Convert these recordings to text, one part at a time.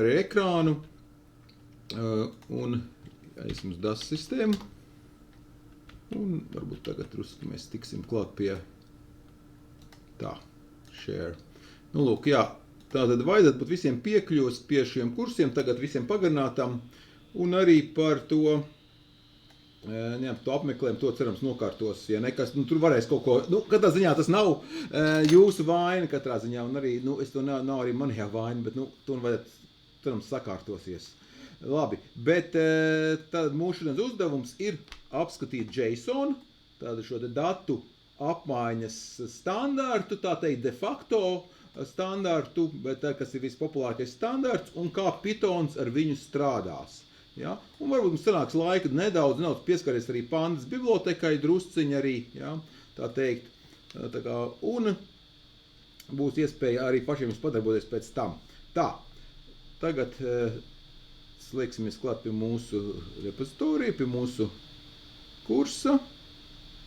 Arī ekrānu un aizsim uz DAS sistēmu. Un varbūt tagad drusku mēs tiksim klāt pie tā, share. Nu, lūk, jā, tātad vajadzētu būt visiem piekļūst pie šiem kursiem, tagad visiem pagarinātam, un arī par to, to apmeklējumu, to cerams nokārtos, ja nekas, tur varēs kaut ko, katrā ziņā tas nav jūsu vaina, katrā ziņā, un arī, es to nav arī manajā vaina, bet, to vajadzētu, cerams, sakārtosies. Labi, bet tad mūsu šodienas uzdevums ir apskatīt JSON, tādu šo datu apmaiņas standārtu, tā teikt de facto standārtu, bet tā, kas ir vispopulārākais standārts, un kā Pythons ar viņu strādās. Ja? Un varbūt mums sanāks laika nedaudz pieskaries arī Pandas bibliotekai, drusciņi arī, ja? Tā teikt. Tā kā, un būs iespēja arī pašiem jums padarboties pēc tam. Tā, tagad slēgsimies klāt pie mūsu repozitorija, pie mūsu kursa.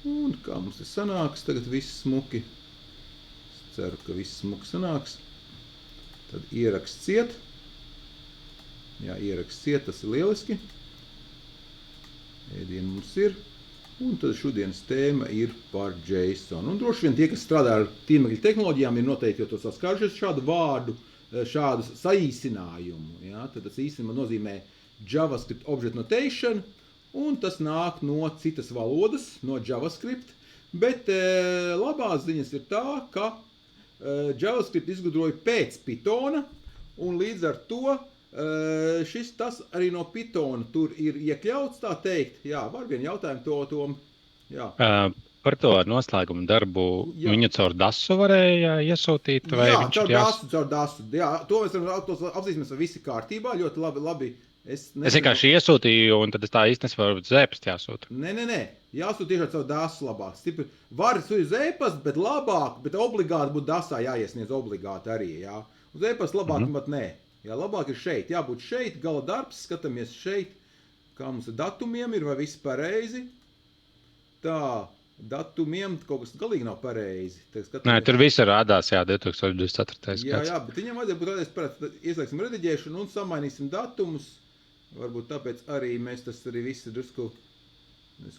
Un kā mums tas sanāks, tagad viss smuki. Es ceru, ka viss smuki sanāks. Tad ieraksts ciet. Jā, ieraksts ciet, tas ir lieliski. Ēdiena mums ir. Un tad šodienas tēma ir par JSON. Un droši vien tie, kas strādā ar tīmekļa tehnoloģijām, ir noteikti jau to saskārušies šādu vārdu, šādu saīsinājumu. Ja? Tad tas īstenībā nozīmē JavaScript Object Notation, un tas nāk no citas valodas, no JavaScript, bet labās ziņas ir tā, ka JavaScript izgudroja pēc Pythona, un līdz ar to tas arī no Pythona tur ir iekļauts, tā teikt. Jā, var vien jautājumu to. Jā. Par to noslēgumu darbu viņu caur DASu varēja iesūtīt? Vai Jā, caur DASu. Jā, to mēs apzīsimies, vai visi kārtībā, ļoti labi. Es vienkārši iesūtīju, un tad es tā īsti nesaprotu, zēpast jāsūta. Nē. Jāsūta tiešām caur DASu labāk. Var uz zēpast, bet labāk, bet obligāti būtu DASā jāiesniedz obligāti arī. Jā. Uz zēpast labāk, bet nē. Jā, labāk ir šeit. Jābūt šeit, gala darbs, skatāmies šeit, kā mums ar datumiem ir, vai viss pareizi. Tā. Datumiem kaut kas galīgi nav pareizi. Nē, tur viss rādās, 2024. gads. Jā, bet viņam vajadzēja būt rādījis parāds, ieslēgsim rediģēšanu un samainīsim datumus. Varbūt tāpēc arī mēs tas arī visi drusku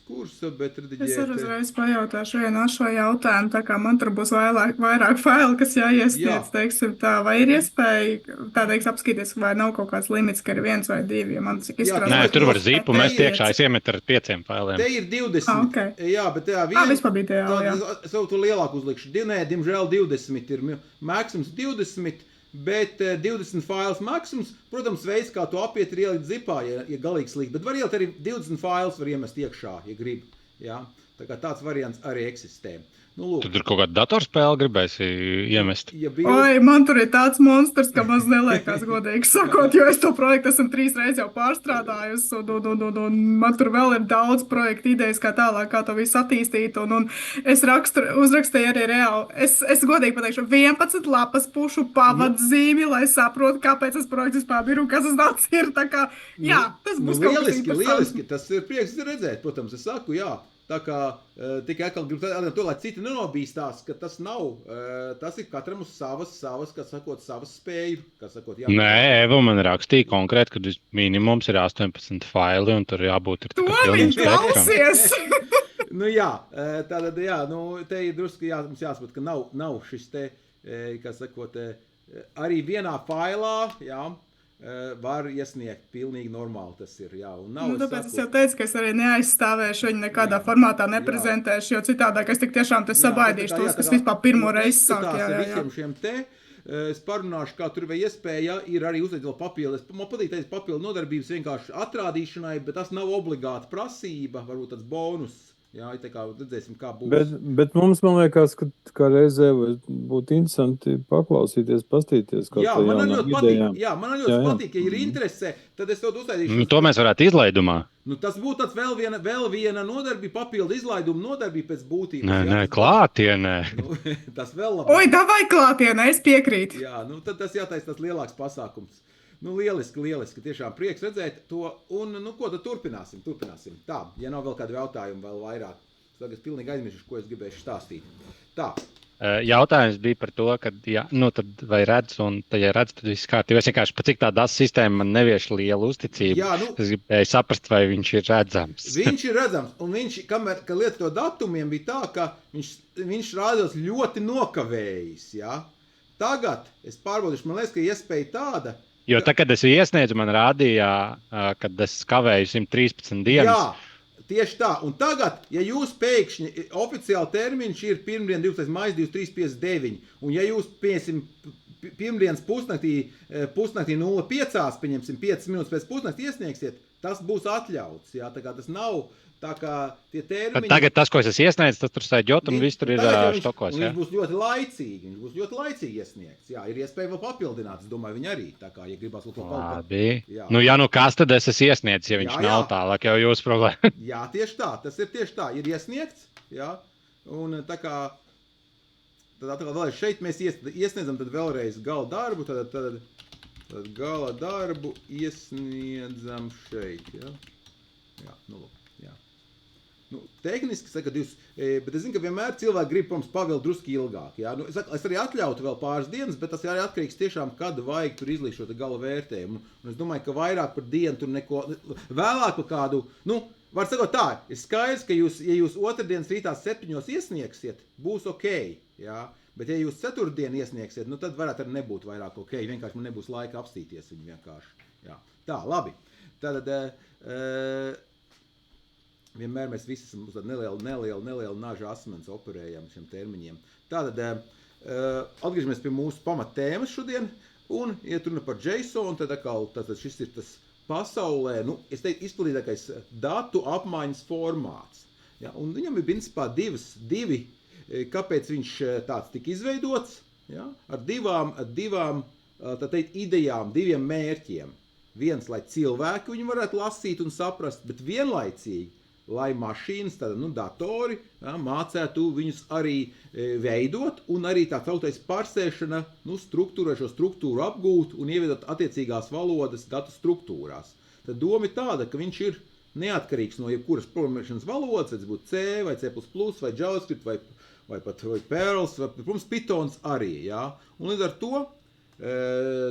kursa, bet rediģēt. Es arī uzreiz pajautāšu vienu šo jautājumu, tā kā man tur būs vairāk faili, kas jāiesniedz, teiksim tā, vai ir iespēja tādēļ apskatīties, vai nav kaut kāds limits, ka ir 1 vai 2, ja man cik izstrādāt. Nē, tur var zipu, mēs iekšā, es iemetu ar 5 failiem. Te ir 20. Okay. Jā, bet vispār bija jā. Es to lielāku uzlikšu. Nē, diemžēl 20 ir maksimums 20. Bet 20 failus maksimums, protams, veids, kā to apiet, ir ielikt zipā, ja galīgi slikti. Bet var ielikt arī 20 failus, var iemest iekšā, ja grib. Jā? Tā kā tāds variants arī eksistē. Tad tur kaut kādu datorspēli gribēsi iemest. Oi, man tur ir tāds monstrs, ka maz neliekās godīgi sakot, jo es to projektu esmu 3 reizes jau pārstrādājusi, un man tur vēl ir daudz projektu idejas, kā tālāk, kā to visu attīstīt, un es uzrakstīju arī reāli. Es godīgi pateikšu, 11 lapas pušu pavadzīmi, lai saprotu, kāpēc tas projekts vispār ir un kas tas tāds ir. Tā kā, jā, tas būs kaut kas interesants. Lieliski, tas ir prieks redzēt, protams, es saku, jā. Tā kā tikai atkal gribu to, lai citi nenobīstās, ka tas nav, tas ir katram uz savas spēju, jā. Nē, Eva man rakstīja konkrēti, ka minimums ir 18 faili, un tur jābūt ir to viņi klausies! Jā, tātad, jā, te ir drusku mums jāsaprot, ka nav šis te, kā sakot, arī vienā failā, jā, var iesniegt pilnīgi normāli tas ir, jā. Un nav, tāpēc es jau teicu, ka es arī neaizstāvēšu viņu nekādā formātā neprezentēšu, jo citādāk es tik tiešām te sabaidīšu tos, kas vispār pirmo reizi sāk. Visiem šiem te, es parunāšu, kā tur vai iespēja, ir arī uzlikt vēl papildu. Man patīk teikt papildu nodarbības vienkārši atrādīšanai, bet tas nav obligāti prasība, varbūt tāds bonus. Jā, tā kā redzēsim, kā būs. Bet mums, man liekas, ka reizē būtu interesanti paklausīties, pastīties kaut kā jaunām idejām. Jā, man ļoti patīk, ja ir interese, tad es to uztaidīšu. To mēs varētu izlaidumā. Tas būtu tāds vēl viena nodarbība, papildu izlaiduma nodarbība pēc būtības. Nē, klātienē. Tas vēl labāk. Oi, davai klātienē, es piekrītu. Jā, tad tas jātais tas lielāks pasākums. Lieliski, tiešām prieks redzēt to, un, ko tad turpināsim. Tā, ja nav vēl kādu jautājumu vēl vairāk, tagad pilnīgi aizmiršu, ko es gribēšu stāstīt. Tā, Jautājums bija par to, ka, tad vai redz, un ja redz, tad viss kārtībā. Es vienkārši par cik tā DAS sistēma man nevieš lielu uzticību. Jā, es gribēju saprast, vai viņš ir redzams. Viņš ir redzams, un viņš, kamēr, ka lieta to datumiem bija tā, ka viņš rādījās ļoti nokavējis, jā. Tagad es pārbaudīšu, man liekas, ka iespēja tāda. Jo tā, kad es iesniedzu, man rādīja, kad es kavēju 113 dienas. Jā. Tieši tā, un tagad, ja jūs pēkšņi, oficiāli termiņš ir pirmdien 12. maija 23:59, un ja jūs, pieņemsim, pirmdienas pusnaktī 05, pieņemsim 5 minūtes pēc pusnakti iesniegsiet, tas būs atļauts, jā, tā kā tas nav, tā kā tie termiņi... Bet tagad tas, ko es iesniedzu, tas tur sēdjot, un viss tur ir štokos, jā? Viņš būs ļoti laicīgi iesniegts, jā, ir iespēja vēl papildināt, es domāju, viņi arī, tā kā, ja gribās vēl to labi. Kas tad es iesniedzu, ja viņš nav tālāk, jau jūsu problēma? Jā, tieši tā, tas ir tieši tā, ir iesniegts, jā, un tā kā, tad atkal vēlreiz šeit mēs iesniedzam tad vēlreiz gala darbu, tad gala darbu iesniedzam šeit, jā, nu, jā. Nu, tehniski saka, bet es zinu, ka vienmēr cilvēki grib, protams, pavēl drusku ilgāk. Jā? Nu, es arī atļautu vēl pāris dienas, bet tas arī atkarīgs tiešām, kad vajag tur izlikt šo gala vērtējumu. Un es domāju, ka vairāk par dienu tur neko, vēlāk par kādu, var sakot tā, ir skaidrs, ka ja jūs otrdienas rītā 7 iesniegsiet, būs ok, jā? Bet ja jūs ceturtdien iesniegsiet, tad varētu arī nebūt vairāk ok, vienkārši man nebūs laika apstīties viņu vienkārši. Jā. Tā, labi. Tātad, vienmēr mēs visi esam uz tādu nelielu nažu asmens operējam šiem termiņiem. Tātad atgriežamies pie mūsu pamattēmas šodien un iet runa par JSON, tad atkal šis ir tas pasaulē, es teiktu, izplatītākais datu apmaiņas formāts. Ja, un viņam ir principā divi, kāpēc viņš tāds tika izveidots, ja, ar divām tā teikt, idejām, diviem mērķiem. Viens, lai cilvēki viņu varētu lasīt un saprast, bet vienlaicīgi, lai mašīnas, datori, mācētu viņus arī veidot un arī tā sautais parsēšana, šo struktūru apgūt un ieviedot attiecīgās valodas datu struktūrās. Tad doma ir tāda, ka viņš ir neatkarīgs no jebkuras programmēšanas valodas, vai tas būtu C, vai C++, vai JavaScript, vai pat Perls, vai, protams, Pythons arī, jā. Un līdz ar to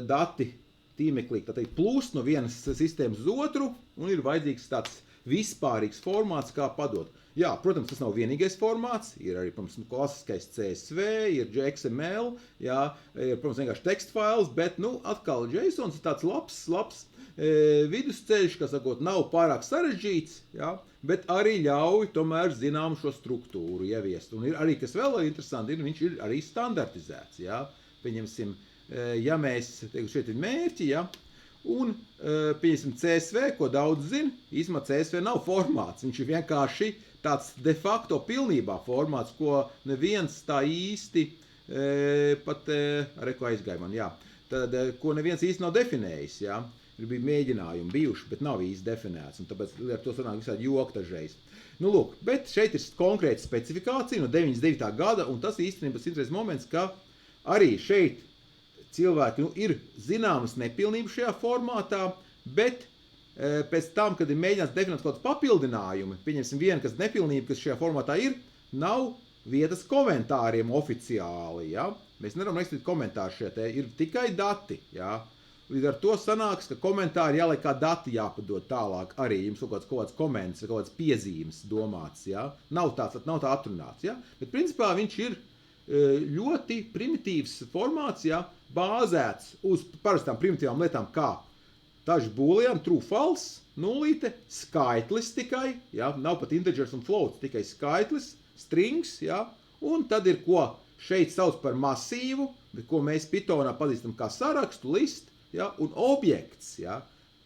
dati tīmeklīgi, tā teikt, plūst no vienas sistēmas uz otru un ir vajadzīgs tāds vispārīgs formāts, kā padot. Jā, protams, tas nav vienīgais formāts, ir arī, protams, klasiskais CSV, ir XML, jā, ir, protams, vienkārši tekstfails, bet, atkal JSON ir tāds labs vidusceļš, kas, sakot, nav pārāk sarežģīts, jā, bet arī ļauj tomēr zinām šo struktūru ieviest. Un ir arī, kas vēl interesanti, viņš ir arī standartizēts, jā. Pieņemsim, ja mēs, šeit ir mērķi, jā, un, pieņemsim, CSV, ko daudz zina, īstenībā CSV nav formāts, viņš ir vienkārši tāds de facto pilnībā formāts, ko neviens tā īsti, ko aizgāja man, jā, tad, ko neviens īsti nav definējis, jā, ir bija mēģinājumi bijuši, bet nav īsti definēts, un tāpēc ar to sanāk visādi joki dažreiz. Lūk, bet šeit ir konkrēta specifikācija no 99. gada, un tas īstenībā ir interesants moments, ka arī šeit cilvēki ir zināmas nepilnības šajā formātā, bet pēc tam, kad ir mēģināts definēt kaut kāds papildinājumi, pieņemsim vienu, kas nepilnība, kas šajā formātā ir, nav vietas komentāriem oficiāli, ja? Mēs nevaram rakstīt komentārus šeit, ir tikai dati, ja? Līdz ar to sanāks, ka komentāri jāliek kā dati jāpadod tālāk arī, jums kaut kāds koments, kaut kāds piezīmes domāts, ja? Nav tā atrunāts, ja? Bet principā viņš ir ļoti primitīvs formāts, ja, bāzēts uz parastām primitīvām lietām, kā daži booleani, true, false, nulīte, skaitlis tikai, ja, nav pat integers un floats, tikai skaitlis, strings, ja, un tad ir, ko šeit sauc par masīvu, bet ko mēs Pythonā pazīstam kā sarakstu, list, ja, un objekts, ja,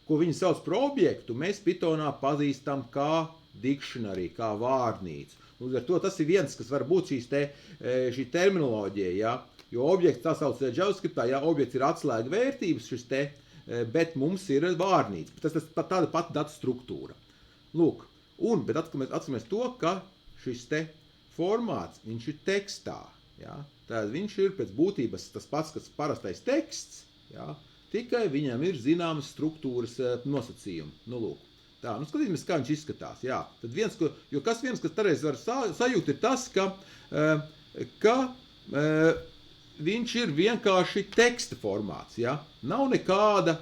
ko viņi sauc par objektu, mēs Pythonā pazīstam kā dictionary, kā vārnīcu. Un ar to tas ir viens, kas var būt šī terminoloģija, ja? Jo objekts tā sauc JavaScriptā, ja objekts ir atslēga vērtības šis te, bet mums ir vārnīca. Tas tāda pati datu struktūra. Lūk, bet atskamies to, ka šis te formāts, viņš ir tekstā, ja? Tātad viņš ir pēc būtības tas pats, kas parastais teksts, ja? Tikai viņam ir zināmas struktūras nosacījumi. Lūk. Tā, skatīsimies, kā viņš izskatās. Jā. Tad kas tareiz var sajūt, ir tas, ka viņš ir vienkārši teksta formāts, ja? Nav nekāda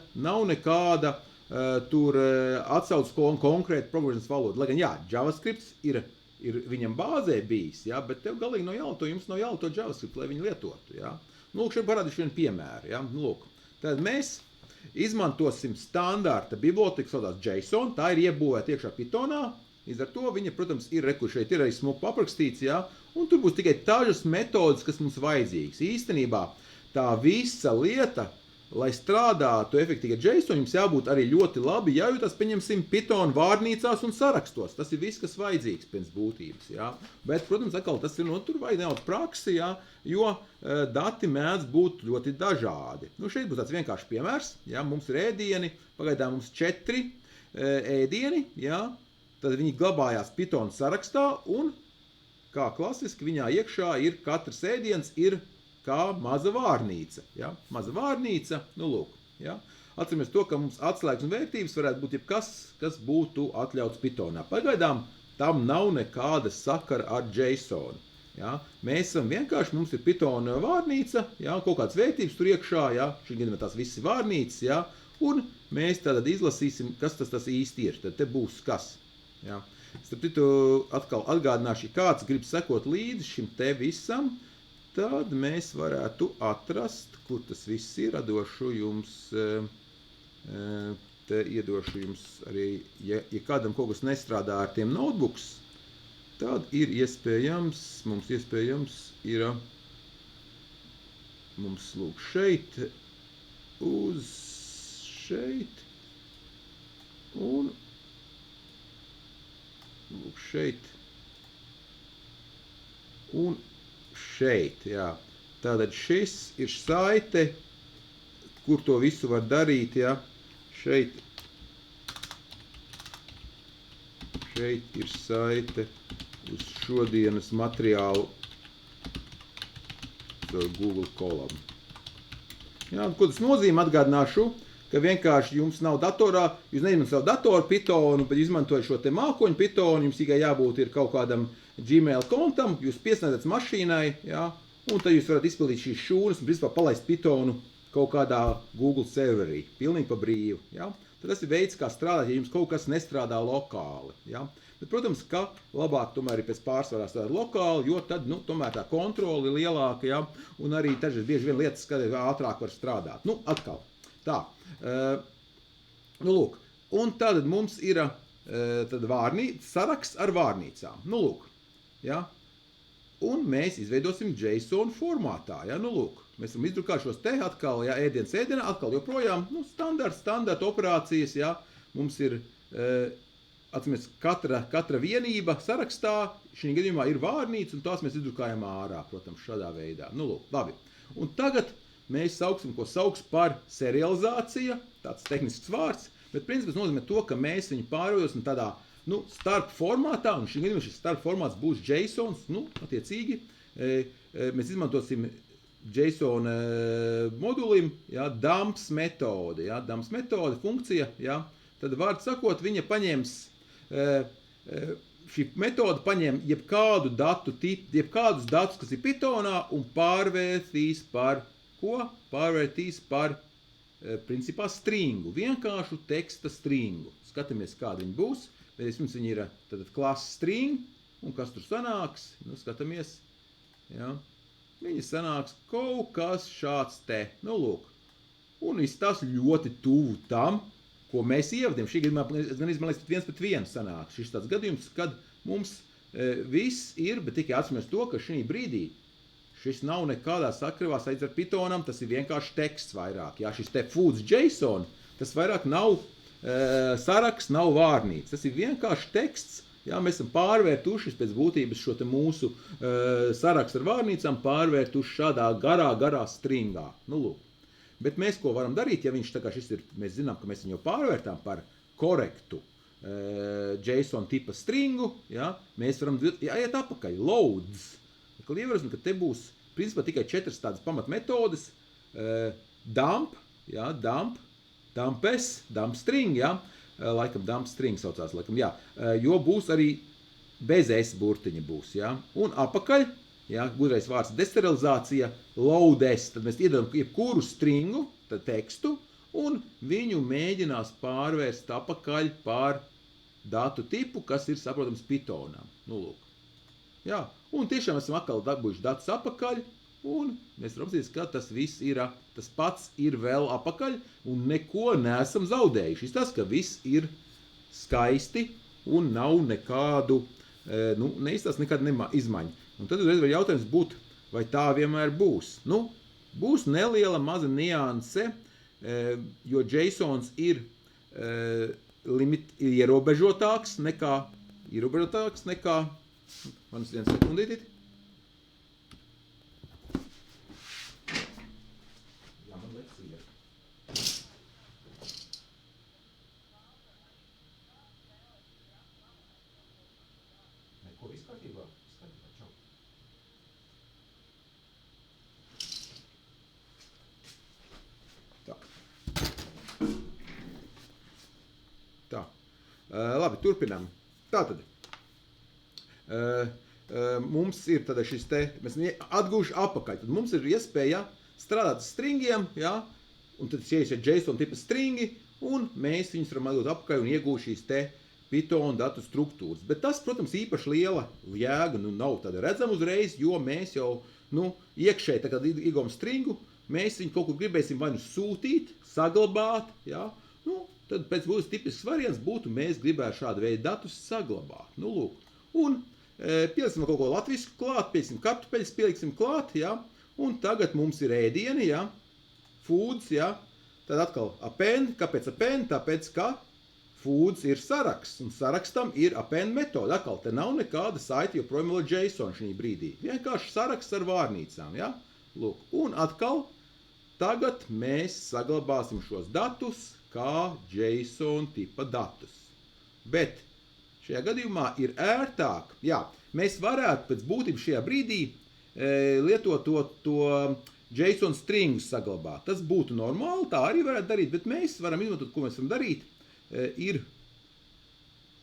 tur atsauc konkrēta programmēšanas valoda. Lai gan, jā, JavaScript ir viņam bāzē bijis, ja? Bet tev galīgi jums nav jālieto JavaScript, lai viņi lietotu, ja? Nu, lūk, šeit parādīšu vienu piemēru, ja? Nu, lūk, tad mēs izmantosim standarta biblioteku, saucās JSON, tā ir iebūvēta iekšā Pythonā, līdz ar to viņa, protams, šeit ir arī smuki aprakstīts, ja? Un tur būs tikai dažas metodas, kas mums vajadzīgas. Īstenībā tā visa lieta, lai strādātu efektīvi ar JSON, jums jābūt arī ļoti labi jājūtas, pieņemsim, Python vārnīcās un sarakstos. Tas ir viss, kas vajadzīgs pēc būtības. Ja? Bet, protams, atkal tas ir tur vajag nedaudz praksi, ja? Jo dati mēdz būt ļoti dažādi. Nu, šeit būs tāds vienkāršs piemērs. Ja? Mums ir ēdieni, pagaidām mums 4 ēdieni, ja? Tad viņi glabājās Python sarakstā un, kā klasiski, viņā iekšā ir katrs ēdiens ir kā maza vārnīca. Ja? Maza vārnīca, nu lūk. Ja? Atceramies to, ka mums atslēgas un vērtības varētu būt jebkas, kas būtu atļauts Pythonā. Pagaidām tam nav nekāda sakara ar JSON. Ja? Mēs esam vienkārši, mums ir Python vārnīca, ja? Kaut kādas vērtības tur iekšā, ja? Šī gadījumā tās visi vārnīcas, ja? Un mēs tātad izlasīsim, kas tas īsti ir. Tad te būs kas. Ja? Starp citu, atkal atgādināšu, ja kāds grib sekot līdzi šim te visam, tad mēs varētu atrast, kur tas viss ir. Iedošu jums arī, ja kādam kaut kas nestrādā ar tiem notebooks, tad ir iespējams, mums lūk šeit, uz šeit, un lūk šeit, un šeit, jā. Tātad šis ir saite, kur to visu var darīt, jā. Šeit ir saite uz šodienas materiālu Google Column. Jā, ko tas nozīmē, atgādināšu, ka vienkārši jums nav datorā, jūs neizmantojat savu datoru Pythonu, bet izmantojat šo te mākoņu Pythonu, jums tikai jābūt ir kaut kādam Gmail kontam, jūs piesniedzat mašīnai, jā, un tad jūs varat izpildīt šīs šūnas un principā palaist Pythonu kaut kādā Google serverī, pilnīgi pa brīvu, jā. Tad tas ir veids, kā strādāt, ja jums kaut kas nestrādā lokāli, jā. Bet, protams, ka labāk tomēr ir pēc pārsvarā strādāt lokāli, jo tad, nu, tomēr tā kontrole ir lielāka, jā, un arī tažas bieži vien lietas, kad ātrāk var strādāt. Nu, atkal, tā, nu, lūk, un tad mums ir saraksts ar vārnīcām, nu, lūk. Ja? Un mēs izveidosim JSON formātā. Ja? Nu, lūk, mēs varam izdrukāt šos te atkal, ja, ēdienas ēdienā, atkal joprojām nu, standarta operācijas. Ja? Mums ir atceramies, katra vienība sarakstā, šī gadījumā ir vārnīca, un tās mēs izdrukājam ārā, protams, šādā veidā. Nu, lūk, labi. Un tagad mēs sauksim, ko sauks par serializācija, tāds tehnisks vārds, bet principā tas nozīmē to, ka mēs viņu pārveidosim tādā nu, starp formātā, un šī gadījumā šis starp formāts būs JSON, nu, attiecīgi, mēs izmantosim JSON modulim, ja, dumps metode, ja, dumps metode, funkcija, ja, tad vārds sakot, viņa paņems, šī metode paņem jebkādus datus, kas ir Pythonā, un pārvērtīs par ko? Pārvērtīs par, principā, stringu, vienkāršu teksta stringu. Skatāmies, kāda viņa būs. Vispirms viņi ir tātad klases string, un kas tur sanāks, nu, skatāmies, ja, viņi sanāks kaut kas šāds te, nu, lūk, un izstās ļoti tuvu tam, ko mēs ievadījām. Šī gadījumā, gan izmanīgs pat 1:1 sanāk. Šis tāds gadījums, kad mums viss ir, bet tikai atceramies to, ka šī brīdī šis nav nekādā sakarībā saistīts ar Pythonam, tas ir vienkārši teksts vairāk, ja, šis te foods JSON, tas vairāk nav saraksts, nav vārnīca. Tas ir vienkārši teksts. Jā, mēs esam pārvērtuši pēc būtības šo te mūsu sarakstu ar vārnīcām, pārvērtuši šādā garā stringā. Nu, lūk. Bet mēs ko varam darīt, ja viņš tā kā šis ir, mēs zinām, ka mēs viņu pārvērtām par korektu JSON tipa stringu, jā, mēs varam iet apakaļ, loads. Ievērosim, ka te būs principā tikai 4 tādas pamatmetodes, dump, jā, dumpes, dump string, jā, laikam dump string saucās, laikam, jā, jo būs arī bez S burtiņa būs, jā, un apakaļ ja, gudrais vārds desterilizācija, loades, tad mēs iedodam jebkuru stringu, tad tekstu, un viņu mēģinās pārvērst apakaļ pār datu tipu, kas ir saprotams Pythonā. Nu, lūk. Jā, un tiešām esam atkal dabūjuši datus apakaļ, un mēs raudzīs, ka tas viss ir, tas pats ir vēl apakaļ, un neko neesam zaudējuši. Tas, ka viss ir skaisti, un nav nekādu, neizstās nekāda izmaiņa. Un tad uzreiz var jautājums būt, vai tā vienmēr būs. Nu, būs neliela maza nianse, jo JSONs ir ierobežotāks nekā, manas viens sekundītīt. Jā, man lekcija. Neko izkārtībā? Čau. Tā. Labi, turpinām. Tātad. Mums ir tad šis te, mēs atgūšu apakaļ. Tad mums ir iespēja strādāt ar stringiem, ja? Un tad šeit ir JSON tipa stringi, un mēs viņus varam atgūt apakaļ un iegūt šīs te Python datu struktūras. Bet tas, protams, īpaši liela jēga nav tāda redzama uzreiz, jo mēs jau, iekšēji, tā kā iegūm stringu, mēs viņu kaut kur gribēsim vai nu sūtīt, saglabāt, ja? Tad pēc būs tipisks variants būtu, mēs gribētu šādu veidu datus saglabāt. Nu, lūk. Un pieliksim kaut ko latvisku klāt, pieliksim kartupeļus, pieliksim klāt, ja? Un tagad mums ir ēdieni, ja? Foods, ja? Tad atkal append. Kāpēc append? Tāpēc, ka foods ir saraksts, un sarakstam ir append metode. Atkal, te nav nekāda saiti, joprojām vēl JSON šī brīdī. Vienkārši saraksts ar vārnīcām, ja? Lūk. Un atkal, tagad mēs saglabāsim šos datus kā JSON tipa datus. Bet šajā gadījumā ir ērtāk, jā, mēs varētu pēc būtības šajā brīdī lietot to JSON stringu saglabāt. Tas būtu normāli, tā arī varētu darīt, bet mēs varam izmantot, ko mēs varam darīt. Ir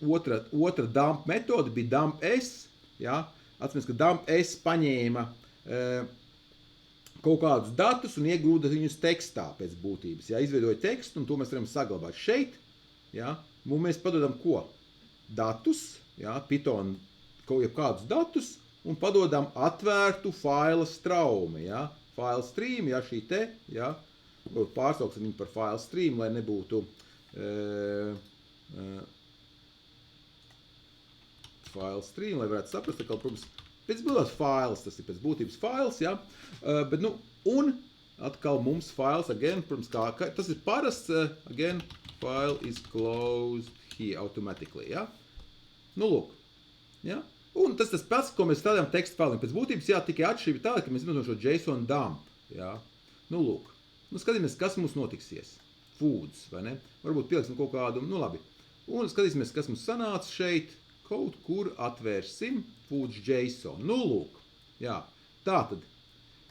otra dump metode, bija dump s, jā. Atceries, ka dump s paņēma kaut kādus datus un iegrūda viņus tekstā pēc būtības. Jā, izveidoja tekstu, un to mēs varam saglabāt šeit. Jā, un mēs padodam ko? Datus, jā, Python kaut kādus datus, un padodam atvērtu faila straumi, jā. File stream, jā, šī te, jā. Pārsauksim viņu par file stream, lai nebūtu file stream, lai varētu saprast, ka, protams, pēc būtības files, tas ir pēc būtības files, jā. Bet, un atkal mums files, again, protams, tas ir parasts, again, file is closed here automatically, jā. Nu, lūk, jā. Un tas pats, ko mēs strādājam tekstu failiem. Pēc būtības, jā, tikai atšķirība tāda, ka mēs izmantojam šo JSON dump, jā. Nu, lūk. Nu, skatīsimies, kas mums notiksies. Foods, vai ne? Varbūt pieliksim kaut kādu, nu, labi. Un skatīsimies, kas mums sanāca šeit. Kaut kur atvērsim Foods JSON. Nu, lūk. Jā. Tātad,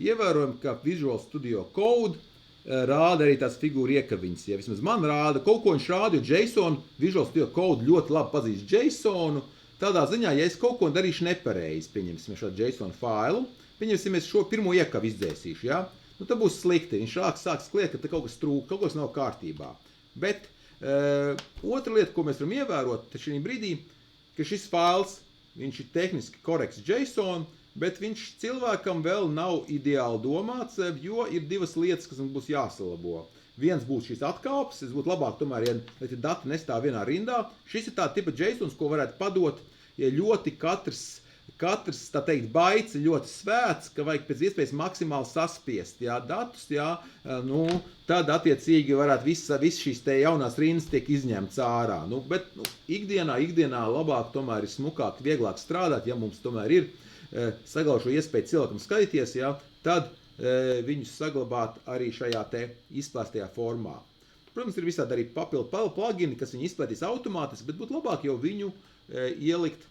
ievērojam, ka Visual Studio Code rāda arī tās figūra iekaviņas. Ja vismaz man rāda, kaut ko viņš rāda, jo JSON, Visual Studio Code ļoti labi pazīst JSOnu. Tādā ziņā, ja es kaut ko darīšu nepareizi, pieņemsim šo JSON failu, pieņemsim, es šo pirmo iekavu izdzēsīšu, ja? Nu, tad būs slikti. Viņš sāks kliegt, ka te kaut kas trūk, kaut kas nav kārtībā. Bet otra lieta, ko mēs varam ievērot šī brīdī, ka šis fails, viņš ir tehniski korekts JSON, bet viņš cilvēkam vēl nav ideāli domāts, jo ir divas lietas, kas mums būs jāsalabo. Viens būs šīs atkāpes, es būtu labāk tomēr, ja dati nestāv vienā rindā. Šis ir tā tipa JSONs, ko varētu padot, ja ļoti katrs, tā teikt, baits ir ļoti svēts, ka vajag pēc iespējas maksimāli saspiest, jā, datus, jā, nu, tad attiecīgi varētu viss šīs te jaunās rindas tiek izņemts ārā. Nu, bet, ikdienā labāk tomēr ir smukāk, vieglāk strādāt, ja mums tomēr ir saglabāt šo iespēju cilvēkam skatīties, jā, tad viņus saglabāt arī šajā te izplēstajā formā. Protams, ir visādi arī papildu plugini, kas viņu izplētīs automātiski, bet būtu labāk jau viņu ielikt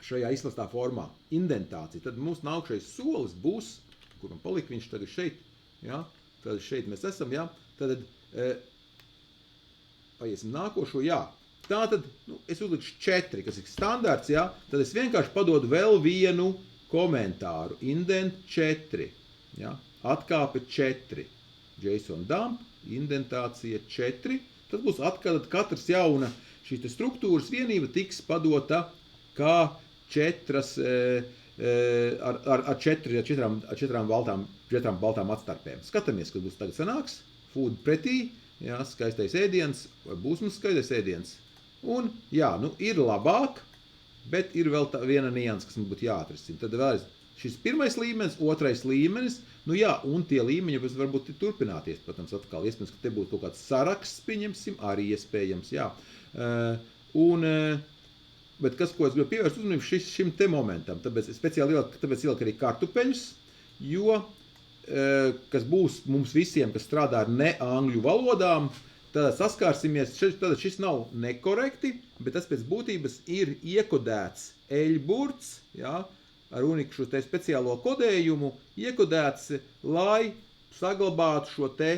šajā izplēstā formā. Indentācija. Tad mums nākšais solis būs, kuram palika viņš tagad šeit, jā, tad šeit mēs esam, jā, tad paiesim nākošo, jā. Tātad, es uzlikšu 4, kas ir standarts, jā, tad es vienkārši padodu vēl vienu komentāru, indent 4, ja? Atkāpe 4, JSON dump, indentācija 4, tad būs atkal katrs jauna šī struktūras vienība tiks padota kā 4 ar četrām baltām atstarpēm. Skatāmies, kad būs tagad sanāks, food pretī, jā, skaistais ēdiens, vai būs mums skaistais ēdiens. Un, jā, nu ir labāk, bet ir vēl tā viena nianses, kas mums būtu jāatrisina. Tad vēlreiz šis pirmais līmenis, otrais līmenis, nu jā, un tie līmeņi varbūt turpināties, protams, atkal iespējams, ka te būtu kaut kāds saraksts, pieņemsim, arī iespējams, jā. Bet kas, ko es gribu pievērst uzmanību šim te momentam, tāpēc ieliku arī kartupeļus, jo, kas būs mums visiem, kas strādā ar ne angļu valodām, tad saskārsimies, tad šis nav nekorekti, bet tas pēc būtības ir iekodēts eļburts, jā, ar uniku šo te speciālo kodējumu, iekodēts, lai saglabātu šo te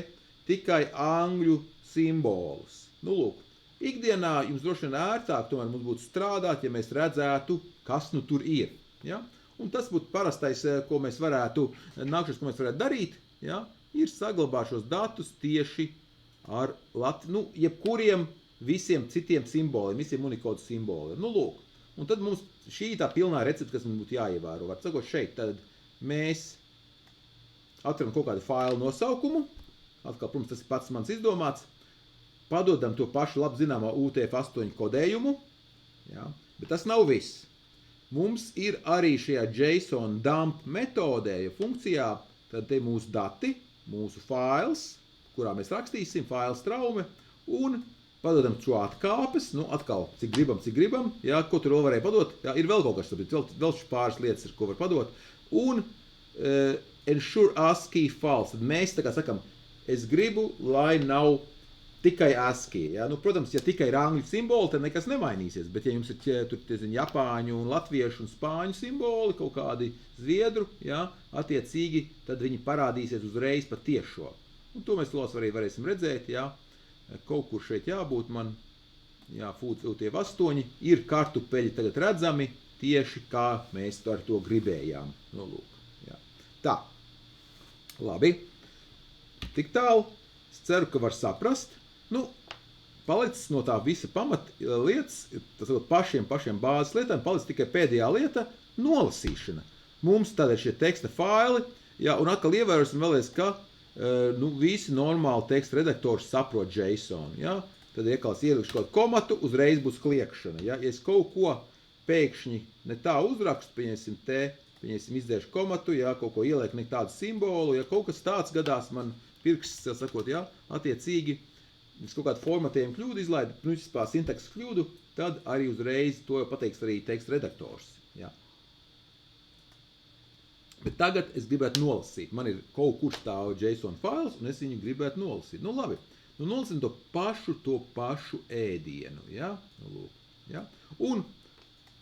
tikai angļu simbolus. Nu, lūk. Ikdienā jums droši vien ērtāk tomēr mums būtu strādāt, ja mēs redzētu, kas nu tur ir. Ja? Un tas būtu parastais, ko mēs varētu darīt, ja? Ir saglabāt šos datus tieši ar jebkuriem visiem citiem simboliem, visiem Unicode simboliem. Nu, lūk. Un tad mums šī tā pilnā recepte, kas mums būtu jāievēro. Var sakot šeit, tad mēs atveram kaut kādu failu nosaukumu. Atkal, protams, tas pats mans izdomāts. Padodam to pašu labi zināmā UTF-8 kodējumu, ja, bet tas nav viss. Mums ir arī šajā JSON dump metodē, ja funkcijā, tad te mūsu dati, mūsu fails, kurā mēs rakstīsim, fails traume, un padodam šo atkāpes, nu atkal, cik gribam, ja, ko tur vēl varēja padot, ja, ir vēl kaut kas, vēl pāris lietas, ko var padot, un ensure ASCII false, tad mēs tā kā sakam, es gribu, lai nav tikai ASCII. Ja? Nu, protams, ja tikai ir angļu simboli, tad nekas nemainīsies, bet ja jums ir tur japāņu un latviešu un spāņu simboli, kaut kādi zviedru, ja? Attiecīgi, tad viņi parādīsies uzreiz pa tiešo. Un to mēs arī varēsim redzēt, ja? Kaut kur šeit jābūt man, jā, UTF-8, ir kartupeļi tagad redzami, tieši kā mēs ar to gribējām. Nu, lūk, jā. Tā, labi, tik tālu, es ceru, ka var saprast. Nu, palicis no tā visa pamatlietas, tas pašiem bāzes lietām, palicis tikai pēdējā lieta – nolasīšana. Mums tad ir šie teksta faili, jā, un atkal ievērosim vēlreiz, ka visi normāli teksta redaktori saprot JSON. Ja? Tad ielikšu kaut komatu, uzreiz būs kliekšana. Ja? Ja es kaut ko pēkšņi ne tā uzrakstu, pieņemsim izdēšu komatu, ja? Kaut ko ieliek ne tādu simbolu, ja kaut kas tāds gadās man pirksts, sakot, ja? Attiecīgi, es kaut kādu formatējumu kļūdu izlaidu, vispār sintakses kļūdu, tad arī uzreiz to jau pateiks arī teksta redaktors. Ja? Bet tagad es gribētu nolasīt. Man ir kaut kur stāv JSON fails, un es viņu gribētu nolasīt. Nu labi, nu nolasim to pašu ēdienu. Ja? Nu, lūk, ja? Un,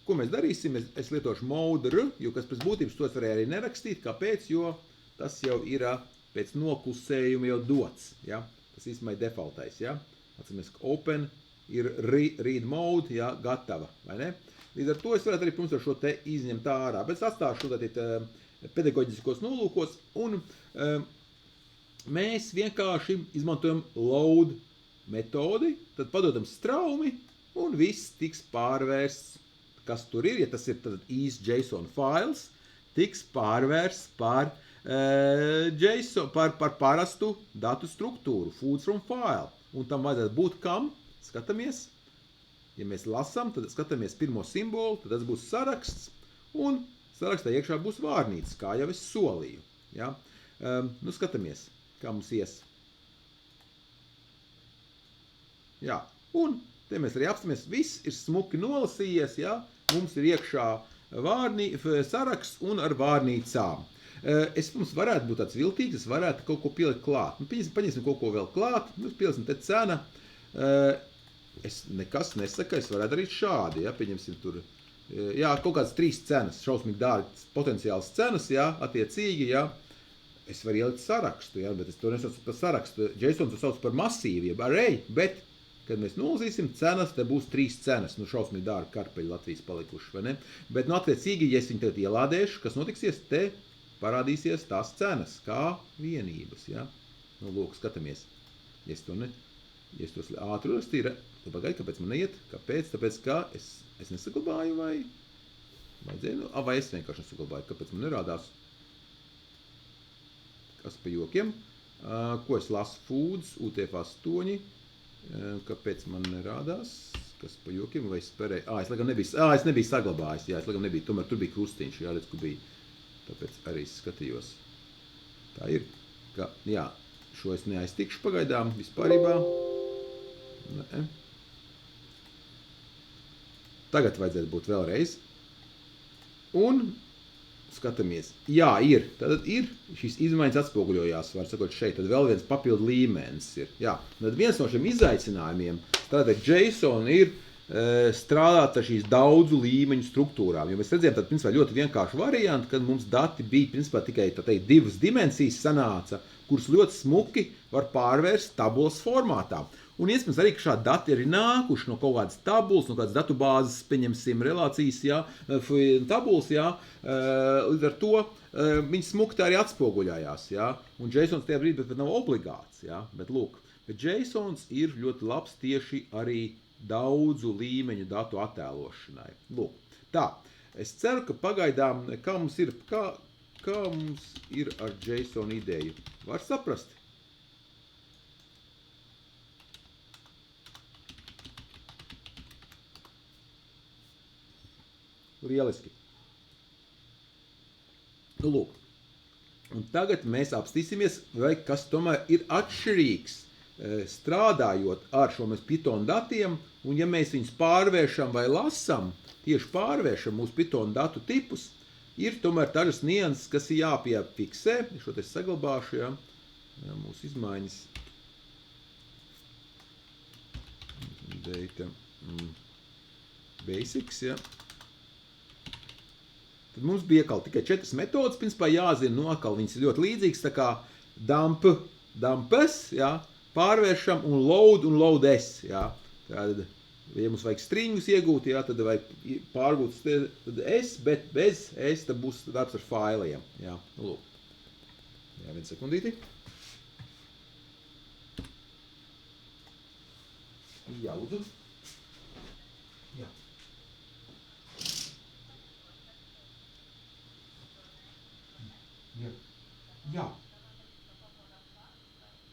ko mēs darīsim, es lietošu mode R, jo kas pēc būtības to es varēju arī nerakstīt. Kāpēc? Jo tas jau ir pēc noklusējuma jau dots. Ja? Tas īstenībā ir defaultais, ja? Atcīmies, ka open ir read mode, ja? Gatava, vai ne? Līdz ar to es varētu arī, protams, šo te izņemt ārā, bet es atstāšu pedagoģiskos nolūkos, un mēs vienkārši izmantojam load metodi, tad padodam straumi, un viss tiks pārvērsts, kas tur ir, ja tas ir tad JSON files, tiks pārvērsts par JSON, par parastu datu struktūru, food from file. Un tam vajadzētu būt kam? Skatāmies. Ja mēs lasām, tad skatāmies pirmo simbolu, tad tas būs saraksts, un sarakstā iekšā būs vārnīca, kā jau es solīju. Ja? Nu, skatāmies, kā mums ies. Jā, un te mēs arī apstāmies, viss ir smuki nolasījies, ja? Mums ir iekšā saraksts un ar vārnīcām. Mums varētu būt tāds viltīgs, es varētu kaut ko pielikt klāt. Nu, paņemsim kaut ko vēl klāt, nu, pieliksim te cena. Es nekas nesaka, es varētu darīt šādi, ja, pieņemsim tur, jā, kaut kādas 3 cenas, šausmīgi dārgi potenciāls cenas, jā, attiecīgi, jā. Es varu ielikt sarakstu, jā, bet es to nesaucu par sarakstu. JSON to sauc par masīvu, jeb array, bet, kad mēs nolasīsim cenas, te būs 3 cenas. Nu, šausmīgi dārgi karpeļi Latvijas palikuši, vai ne? Bet, nu, attiecīgi, ja es viņu tagad ielādēšu, kas notiksies, te parādīsies tās cenas, kā vienības, ja? Nu, lūk, skatāmies. Ja es tos ātri rakstīju, tu pagaidi, kāpēc man neiet? Kāpēc? Tāpēc, ka es nesaglabāju vai vajadzēja? Vai es vienkārši nesaglabāju? Kāpēc man nerādās? Kas pa jokiem? Ko es lasu? Foods, UTF-8. Kāpēc man nerādās? Kas pa jokiem? Vai es spērēju? Es nebiju saglabājis. Jā, es laikam nebiju. Tomēr tur bija krustiņš. Jā, redz, kur bija. Tāpēc arī skatījos. Tā ir. Ka, jā, šo es neaiztikšu pagaidām vispārībā. Nē. Tagad vajadzētu būt vēlreiz. Un skatāmies. Jā, ir. Tad ir šīs izmaiņas atspoguļojās, var sakot, šeit. Tad vēl viens papildu līmenis ir. Jā. Tad viens no šiem izaicinājumiem strādāt JSON ir strādāt ar šīs daudzu līmeņu struktūrām. Jo mēs redzējām, tad, principā, ļoti vienkārši varianti, kad mums dati bija, principā, tikai, tā teikt, 2 dimensijas sanāca, kuras ļoti smuki var pārvērst tabulas formātā. Un iespējams arī, ka šādi dati arī nākuši no kaut kādas tabulas, no kādas datubāzes, pieņemsim, relācijas, jā, tabulas, jā, līdz ar to viņi smuki tā arī atspoguļājās, jā, un JSONs tajā brīdī pat nav obligāts, jā, bet lūk, bet JSONs ir ļoti labs tieši arī daudzu līmeņu datu attēlošanai. Lūk, tā, es ceru, ka pagaidām, kā mums ir ar JSON ideju, var saprast? Lieliski. Nu, lūk. Un tagad mēs apstīsimies, vai kas tomēr ir atšķirīgs strādājot ar šo mēs Python datiem, un ja mēs viņus pārvēršam vai lasam, tieši pārvēršam mūsu Python datu tipus, ir tomēr dažas nianses, kas ir jāpiefiksē. Šo te saglabāšu, jā, mūsu izmaiņas. Data basics, jā. Tad mums bija tikai 4 metodas, principā jāzina, no atkal viņas ir ļoti līdzīgas, tā kā dumpes, jā, pārvēršam un load-s, jā. Tad, ja mums vajag stringus iegūt, jā, tad vajag pārgūt s, bet bez s, tad būs darbs ar failiem, jā. Nu, lūk. Jā, 1 sekundīti. Jā, lūdzu. Jā. Jā.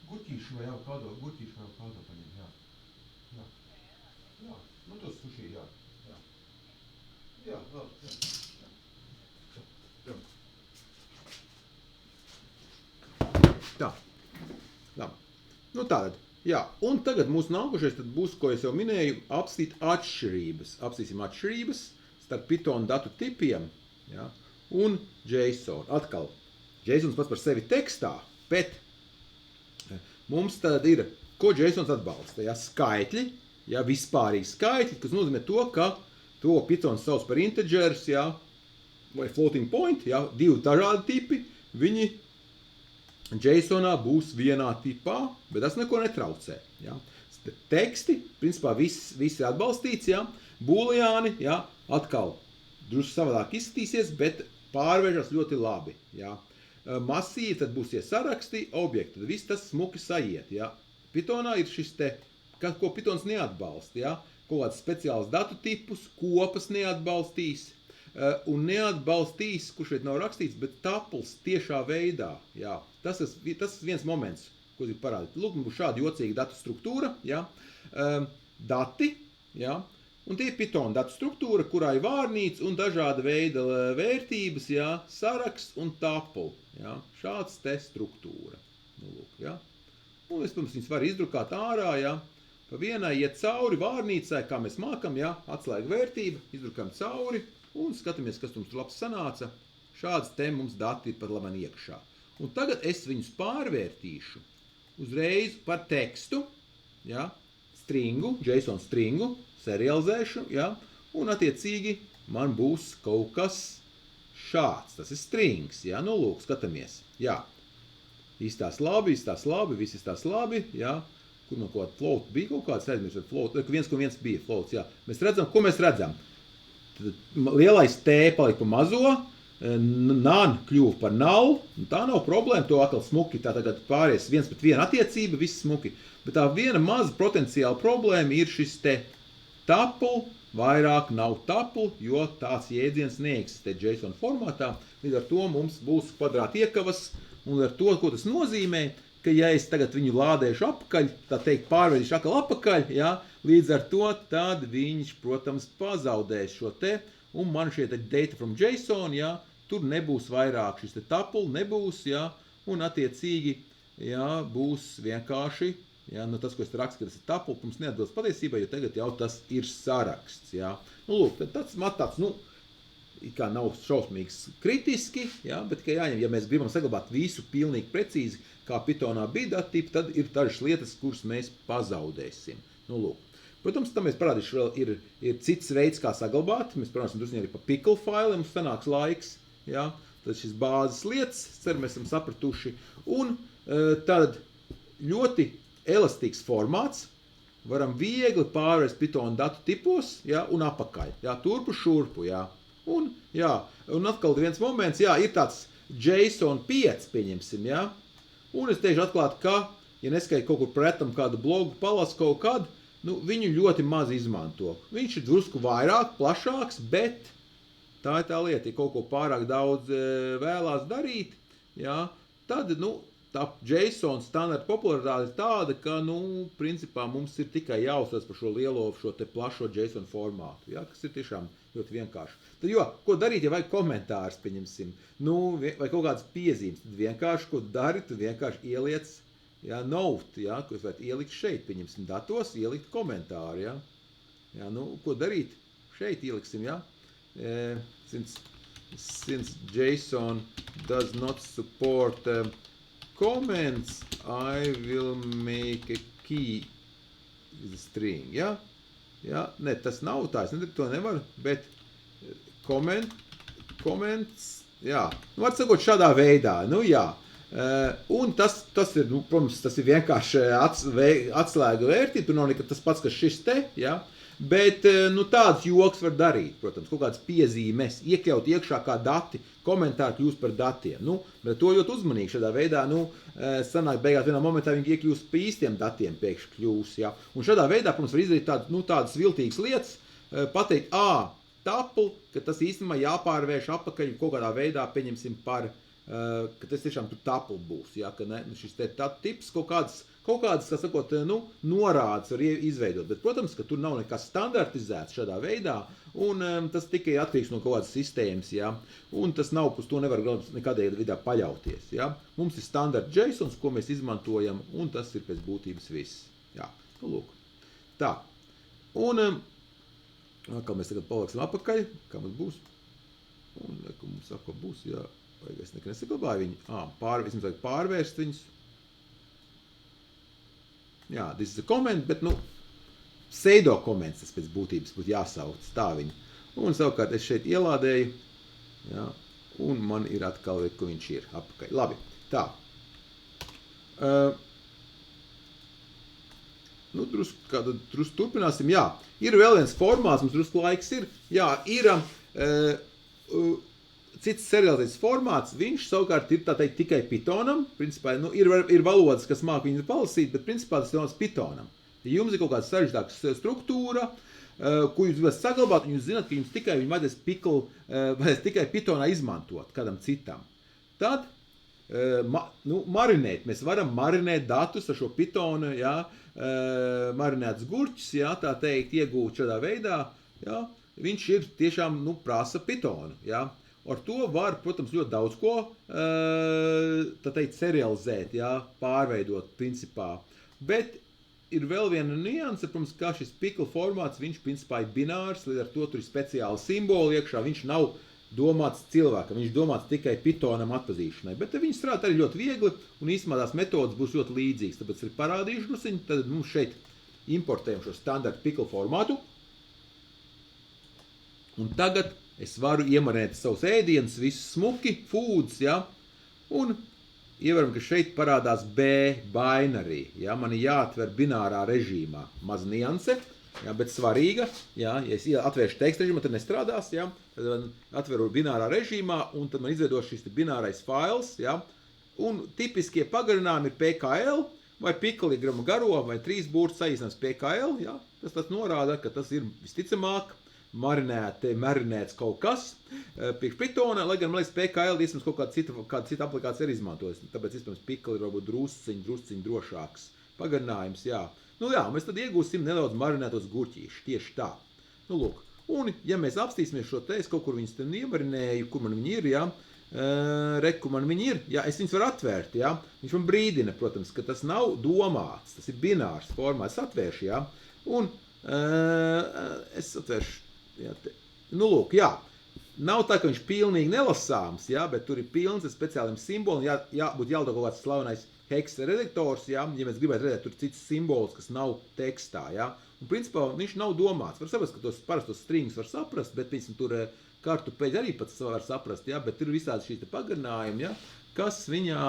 Gurķīšu vai jau kādo paņem, jā. Jā. Jā. Nu, tos suši, jā. Jā. Jā, vēl, jā. Tā. Labi. Nu, tātad. Jā, un tagad mūsu nākošais tad būs, ko es jau minēju, apstīt atšķirības. Apstīsim atšķirības starp Python datu tipiem, jā, un JSON. Atkal, JSON pats par sevi tekstā, bet mums tad ir, ko JSON atbalsta, jā, skaitļi, jā, vispārīgi skaitļi, kas nozīmē to, ka to Python sauc par integers, jā, vai floating point, jā, 2 dažādi tipi, viņi JSONā būs vienā tipā, bet tas neko netraucē. Jā. Teksti, principā viss ir atbalstīts, jā. Booleāni, jā, atkal drusku savādāk izskatīsies, bet pārvēršas ļoti labi. Jā. Masīvi, tad būs saraksti, objekti, tad viss tas smuki sajiet. Jā. Pythonā ir šis te, ko Pythons neatbalsta, jā. Kaut kāds speciāls datu tipus, kopas neatbalstīs. Un neatbalstīs, kurš šeit nav rakstīts, bet tuples tiešā veidā. Jā. Tas ir viens moments, ko ir parādīt. Lūk, būs šāda jocīga datu struktūra, jā. Dati, jā. Un tie ir Python datu struktūra, kurā ir vārnīca un dažāda veida vērtības, jā, saraksts un tuple. Jā. Šāds te struktūra. Nu, lūk, jā. Un es, pirms viņas var izdrukāt ārā, jā. Pa vienai iet cauri vārnīcai, kā mēs mākam, jā, atslēga vērtība, izdrukam cauri. Un skatāmies, kas mums tur labs sanāca. Šāds te mums dati ir pat labi iekšā. Un tagad es viņus pārvērtīšu uzreiz par tekstu, ja, stringu, JSON stringu, serializēšu, ja, un attiecīgi man būs kaut kas šāds. Tas ir strings, ja, nu lūk, skatāmies. Jā, izstās labi, viss izstās labi, ja. kur man kaut kāda float bija kaut kāds, aizmirst, float, 1,1 bija floats, jā. Mēs redzam, ko mēs redzam? Tad lielais T palika pa mazo, nan kļuva par null, un tā nav problēma, to atkal smuki, tā tagad pāries 1:1 attiecība, viss smuki. Bet tā viena maza potenciāla problēma ir šis te tuple, vairāk nav tuple, jo tāds jēdziens neeksistē JSON formātā. Līdz ar to mums būs kvadrāta iekavas, un ar to, ko tas nozīmē, ka ja es tagad viņu lādēšu apakaļ, tā teikt pārveidīšu atkal apakaļ, jā, līdz ar to tad viņš, protams, pazaudēs šo te, un man šie te data from JSON, jā, tur nebūs vairāk šis te tuple, nebūs, jā, un attiecīgi, jā, būs vienkārši, jā, nu tas, ko es rakstu, ka tas ir tuple, mums neatbilst patiesībā, jo tagad jau tas ir saraksts, jā. Nu, lūk, tad tāds, nu, kā nav šausmīgs kritiski, jā, bet, ka jāņem, ja mēs gribam saglabāt visu pilnīgi precīzi, kā Pythonā bija datipi, tad ir dažas lietas, kuras mēs pazaudēsim. Nu, lūk. Protams, tam mēs parādīšu vēl ir cits veids, kā saglabāt. Mēs parādīsim drusku arī pa pickle failiem, mums sanāks laiks, jā. Tad šis bāzes lietas, ceru, mēs esam sapratuši. Un tad ļoti elastīgs formāts, varam viegli pārvērst Python datu tipos, jā, un apakaļ, jā, turpu šurpu, jā. Un, jā, un atkal viens moments, jā, ir tāds JSON 5, pieņemsim, jā. Un es teikšu atklāt, ka, ja neskait kaut kur pretam kādu blogu, palas kaut kādu, nu, viņu ļoti maz izmanto. Viņš ir drusku vairāk, plašāks, bet tā ir tā lieta, ja kaut ko pārāk daudz vēlās darīt, jā, tad, nu, tā JSON standarta popularitāte ir tāda, ka, nu, principā mums ir tikai jāuzstāst par šo lielo, šo te plašo JSON formātu, jā, kas ir tiešām ļoti vienkārši. Tad, jo, ko darīt, ja vajag komentārus, pieņemsim, nu, vai kaut kādas piezīmes, tad vienkārši, ko dari, tu vienkārši ieliec, jā, note, jā, ko es varētu ielikt šeit, pieņemsim datos, ielikt komentāru, jā. Jā, nu, ko darīt? Šeit ieliksim, jā. Since JSON does not support comments, I will make a key with a string, jā. Jā, ne, tas nav tā, es to nevaru, bet comments, jā, nu, var sakot šādā veidā, nu, jā. Un tas ir, nu, protams, tas ir vienkārši atslēga vērtība, tur nav nekad tas pats, kas šis te, jā. Bet, nu, tāds joks var darīt, protams, kaut kādas piezīmes, iekļaut iekšā kā dati, komentāri kļūst par datiem. Nu, bet to ļoti uzmanīgi šādā veidā, nu, sanāk beigās vienā momentā viņi iekļūst pa īstiem datiem pēkšņi kļūs, jā. Un šādā veidā, protams, var izdarīt tādu, nu, tādas viltīgas lietas, pateikt, tuple, ka tas īstenībā jāpārvērš apakaļ kaut kādā veidā, pieņemsim par, ka tas tiešām tuple būs, jā, ka ne, šis te tips kaut kāds, kā sakot, nu, norādes var izveidot, bet, protams, ka tur nav nekas standartizēts šādā veidā, un tas tikai atkarīgs no kaut kādas sistēmas, jā, un tas nav, uz to nevar nekādā veidā paļauties, jā. Mums ir standarta JSONs, ko mēs izmantojam, un tas ir pēc būtības viss, jā, nu, lūk. Tā, un, kā mēs tagad paliksim apakaļ, kā mums būs, un, ka mums saka, būs, jā, vai es nekad nesaglabāju viņu, vismaz vajag pārvērst viņus. Jā, this is a comment, bet, nu, pseido comments tas pēc būtības būtu jāsauc, tā viņi. Un savukārt es šeit ielādēju, jā, un man ir atkal, ko viņš ir apakaļ. Labi, tā. Nu, drusku turpināsim, jā. Ir vēl viens formāts, mums drusku laiks ir, jā, ir cits serializēts formāts, viņš savukārt ir tā teikt tikai Pythonam, principā, nu, ir valodas, kas māk viņu palasīt, bet principā tas ir Pythonam. Ja jums ir kaut kāda sarežģītāka struktūra, ko jūs gribat saglabāt, un jūs zināt, ka jums tikai viņu vajadzēs tikai Pythonā izmantot kādam citam, tad, nu, marinēt, mēs varam marinēt datus ar šo Pythonu, jā, marinēts gurķis, jā, tā teikt, iegūt šādā veidā, jā, viņš ir tiešām, nu, prasa Pythonu, jā. Ar to var, protams, ļoti daudz ko, tā teikt, serializēt, jā, pārveidot principā. Bet ir vēl viena nianse, protams, kā šis pickle formāts, viņš principā ir binārs, līdz ar to tur ir speciāli simboli iekšā, viņš nav domāts cilvēkam, viņš domāts tikai Pythonam atpazīšanai. Bet viņi strādā arī ļoti viegli, un īstenībā tās metodas būs ļoti līdzīgas, tāpēc ir parādījuši drusiņi, tad mums šeit importējam šo standarta pickle formātu. Un tagad es varu iemarinēt savus ēdienus, visus smuki, foods, ja, un ievaram, ka šeit parādās B binary, ja, man ir jāatver binārā režīmā. Maz nianse, ja, bet svarīga, ja es atvēršu tekstu režīmā, tad nestrādās, ja, tad atveru binārā režīmā, un tad man izveidos šis binārais fails, ja, un tipiskie pagarinājumi ir PKL, vai pickle ir garo, vai 3 burts saīsinās PKL, ja, tas norāda, ka tas ir visticamāk marinēts kaut kas priekš Pythona, lai gan, man liekas, PKL iespējams kaut kāda cita aplikācija ir izmantojas. Tāpēc, iespējams, pickle ir varbūt drusciņ drošāks pagarinājums, jā. Nu jā, mēs tad iegūsim nedaudz marinētos gurķīšus, tieši tā. Nu lūk, un ja mēs apstīsimies šo te, es kaut kur viņus te iemarinēju, kur man viņi ir, jā, kur man viņi ir, jā, es viņus varu atvērt, jā. Viņš man brīdina, protams, ka tas nav domāts, tas ir binārs formā, es atvēršu, jā, un es atvēršu. Jā, nu, lūk, jā. Nav tā, ka viņš pilnīgi nelasāms, jā, bet tur ir pilns ar speciāliem simboliem. Būtu jāliek kaut kāds slavenais heksa redaktors, jā, ja mēs gribētu redzēt tur cits simbols, kas nav tekstā. Jā. Un, principā, viņš nav domāts. Var saprast, ka tos parastos stringus var saprast, bet, piemēram, tur kartupeļi arī pats var saprast, jā, bet ir visādi šīs pagarinājumi, jā, kas viņā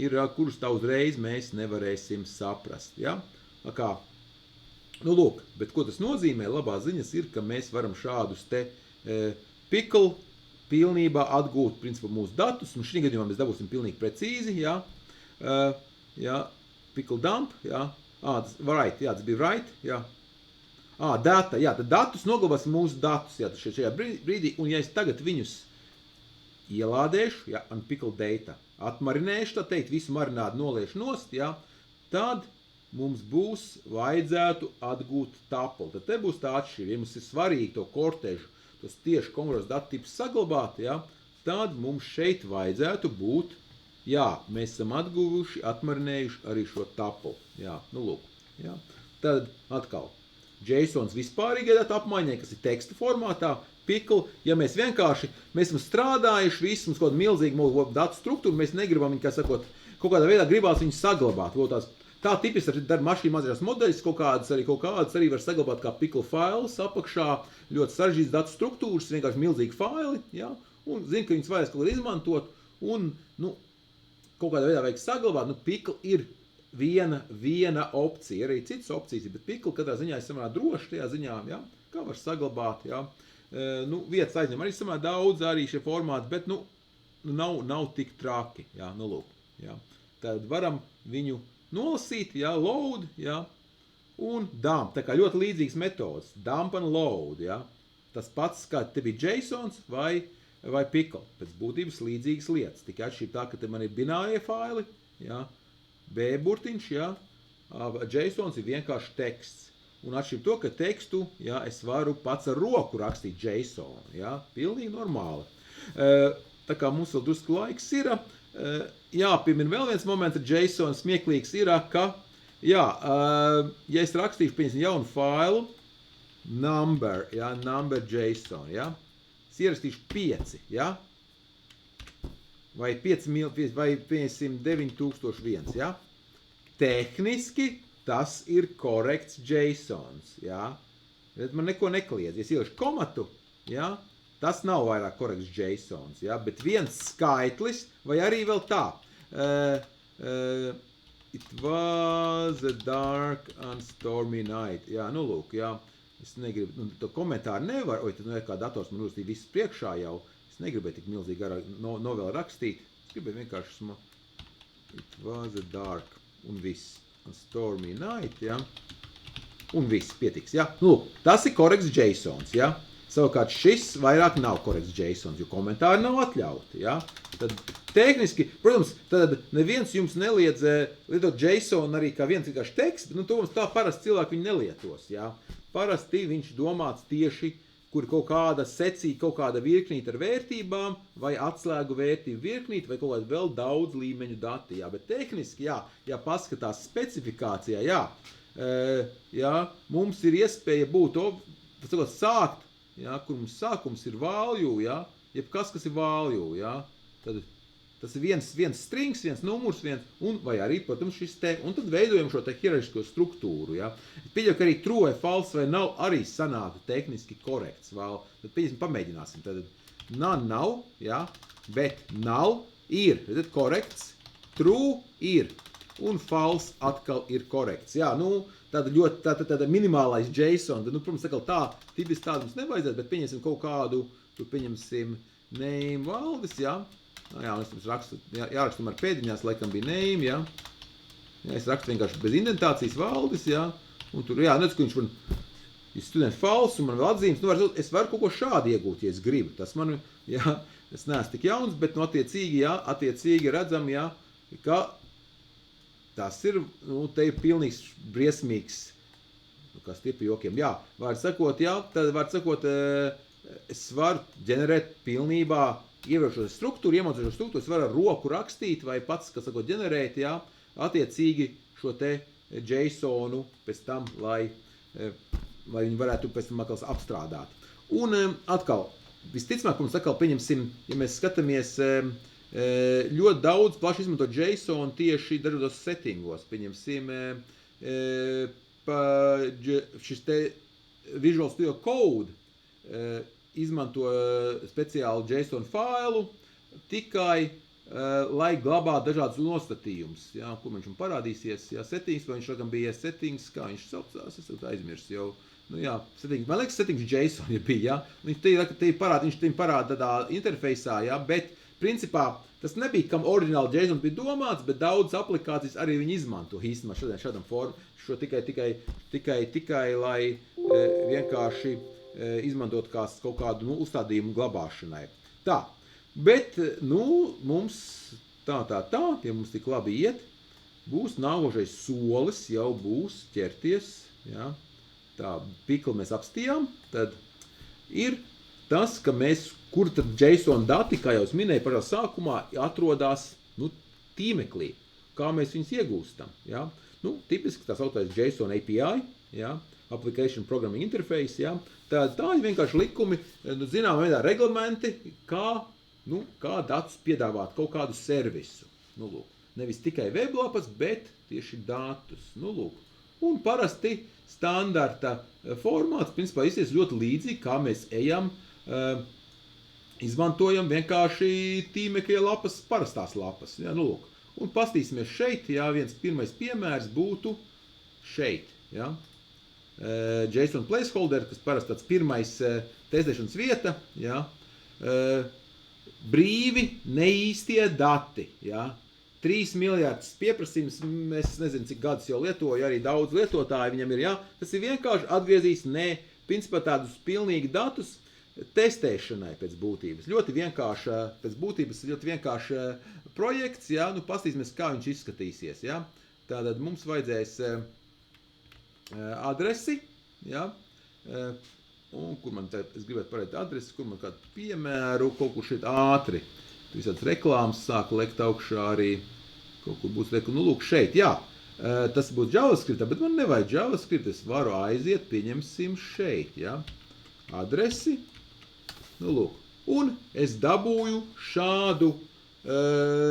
ir, kurus tā uzreiz mēs nevarēsim saprast. Jā. Kā? Nu, lūk, bet ko tas nozīmē? Labās ziņas ir, ka mēs varam šādus te pickle pilnībā atgūt, principā, mūsu datus, un šī gadījumā mēs dabūsim pilnīgi precīzi, jā, jā, pickle dump, jā, tas bija right, jā, data, jā, tad datus noglabāsim mūsu datus, jā, šajā brīdī, un ja es tagad viņus ielādēšu, jā, un pickle data, atmarinēšu, tā teikt, visu marinādu noliešu nost, jā, tad mums vajadzētu atgūt tupli. Tad te būs tā atšķirība. Ja mums ir svarīgi to kortežu, tos tieši konkrētos datu tipus saglabāt, ja, tad mums šeit vajadzētu būt, jā, mēs esam atguvuši, atmarinējuši arī šo tupli. Jā, nu lūk. Jā. Tad atkal, JSONs vispārīgai datu apmaiņai, kas ir teksta formātā, pickle, ja mēs esam strādājuši visu, mums kaut kādu milzīgu datu struktūru, mēs negribam viņu, kā sakot, kaut kādā veidā gribās viņu saglabāt. Tā tipiski ar mašīnu mazajās modeļus, kaut kādas arī var saglabāt kā pickle files apakšā, ļoti sarežģītas datu struktūras, vienkārši milzīgi faili, ja, un zinu, ka viņus vajag kaut kā izmantot, un, nu, kaut kādā veidā vajag saglabāt, nu, pickle ir viena opcija, arī citas opcijas, bet pickle katrā ziņā ir samērā droši tajā ziņā, ja, kā var saglabāt, ja, nu, vietas aizņem arī samērā daudz arī šie formāti, bet, nu, nav tik traki, ja, nu, lūk, ja, tad varam viņu nolasīt, jā, load, jā, un dump. Tā kā ļoti līdzīgas metodas. Dump un load, jā. Tas pats, kā te bija JSONs vai pickle. Pēc būtības līdzīgas lietas. Tikai atšķirība tā, ka te man ir binārie faili, jā, B burtiņš, jā, JSONs ir vienkārši teksts. Un atšķirība to, ka tekstu, jā, es varu pats ar roku rakstīt JSON, jā, pilnīgi normāli. Tā kā mums vēl drusku laiks ir, jāpiemina vēl viens moments ar JSON smieklīgs ir, ka, jā, ja es rakstīšu, pieņemsim, jaunu failu, number, jā, number JSON, jā, es ierakstīšu 5, jā, vai 9001, jā, tehniski tas ir korekts JSONs, jā, bet man neko nekliedz, ja es ielišu komatu, jā, tas nav vairāk korekts JSONs, ja? Bet viens skaitlis, vai arī vēl tā. It was a dark and stormy night. Jā, nu lūk, jā. Es negribu, nu, to komentāru nevar, tad nu, kā dators man uzstīja viss priekšā jau. Es negribēju tik milzīgi garā novēl rakstīt. Es gribēju vienkārši it was a dark un viss. And stormy night, jā. Un viss pietiks, jā. Nu lūk, tas ir korekts JSONs, jā. Savukārt šis vairāk nav korekts JSONs, jo komentāri nav atļauti, ja? Tad tehniski, protams, tad neviens jums neliedz lietot JSON arī kā viens vienkārši teksts, bet nu, to mums tā parasti cilvēki viņu nelietos, ja? Parasti viņš domāts tieši, kur kaut kāda secīga, kaut kāda virknīte ar vērtībām, vai atslēgu vērtību virknīte, vai kaut kāda vēl daudz līmeņu dati, ja? Bet tehniski, jā, ja paskatās specifikācijā, jā, jā, mums ir iespēja būt, sākt, jā, kur mums sākums ir value, jā, jebkas, kas ir value, jā, tad tas ir viens strings, viens numurs, un vai arī, protams, šis te, un tad veidojam šo te hierarhisko struktūru, jā. Pieļauju, ka arī true vai false vai nav arī sanātu tehniski korekts, vēl, tad pieņemsim, pamēģināsim, tad none nav, jā, bet nav ir, redzat, korekts, true ir, un false atkal ir korekts. Jā, nu, tāda minimālais JSON, tad, nu, protams, atkal tā, tipiski tādu mums nevajadzētu, bet pieņemsim kaut kādu, tur pieņemsim name Valdis, jā. Jā, un es jums rakstu, jārakstu ar pēdiņās, laikam bija name, jā. Jā, es rakstu vienkārši bez indentācijas Valdis, jā. Un tur, jā, nedz, ka viņš man ir students false, un man vēl atzīmes, nu, es varu kaut ko šādi iegūt, ja es gribu. Tas man, jā, es neesmu tik jauns, bet, nu, attiecīgi redzam, jā, ka tas ir, nu, te ir pilnīgs briesmīgs, nu, kas tie pie jokiem, jā, var sakot, es varu ģenerēt pilnībā, ieviešot struktūru, iemācot struktūru, es varu ar roku rakstīt vai pats, kas sakot, ģenerēt, jā, attiecīgi šo te JSONu pēc tam, lai viņi varētu pēc tam atkal apstrādāt. Un atkal, visticamāk, mums atkal pieņemsim, ja mēs skatāmies ļoti daudz plaši izmantot JSON tieši dažādos settingos. Pieņemsim, šis te Visual Studio Code izmanto speciālu JSON failu tikai, lai glabā dažādus nostatījumus. Jā, kur viņš man parādīsies, jā, settings, vai viņš rakam bija settings, kā viņš saucās, es aizmirsu jau. Nu jā, settings, man liekas, settings JSON ja bija, jā. Viņš te parāda tādā interfeisā, jā, bet principā tas nebija, kam oriģināli JSON bija domāts, bet daudz aplikācijas arī viņi izmanto īstenībā šādam formu, šo tikai lai vienkārši izmantot kaut kādu, nu, uzstādījumu glabāšanai. Tā, bet, nu, mums ja mums tik labi iet, būs nākošais solis, jau būs ķerties, jā, tā pikli mēs apstījām, tad ir tas, ka mēs, kur tad JSON dati, kā jau es minēju pašā sākumā, atrodās, nu, tīmeklī, kā mēs viņus iegūstam, jā. Nu, tipiski tā saucais JSON API, jā, Application Programming Interface, jā. Tā ir vienkārši likumi, nu, zināmā veidā reglamenti, kā datus piedāvāt kaut kādu servisu. Nu, lūk, nevis tikai weblapas, bet tieši datus. Nu, lūk. Un parasti standarta formāts, principā, izsies ļoti līdzīgi, kā mēs ejam, izmantojam vienkārši tīmekļa lapas, parastās lapas. Jā, nu, lūk. Un pastīsimies šeit, jā, viens pirmais piemērs būtu šeit, jā. JSON placeholder, kas parasti tāds pirmais testēšanas vieta, jā. Brīvi neīstie dati, jā. 3 miljardus pieprasījums, es nezinu, cik gadus jau lietoju, arī daudz lietotāji viņam ir, jā. Tas ir vienkārši atgriezīs principā tādus pilnīgi datus testēšanai pēc būtības. Ļoti vienkārša, pēc būtības ļoti vienkārša projekts, jā, nu pastīsimies, kā viņš izskatīsies, jā. Tātad mums vajadzēs adresi, jā, un kur man tagad, es gribētu parādīt adresi, kur man kādu piemēru, kaut kur šeit ātri. Visāds reklāmas sāk lekt augšā arī, kaut kur būs nu lūk šeit, jā, tas būs JavaScript, bet man nevajag JavaScript, es varu aiziet, pieņemsim šeit, jā, adresi, nu lūk, un es dabūju šādu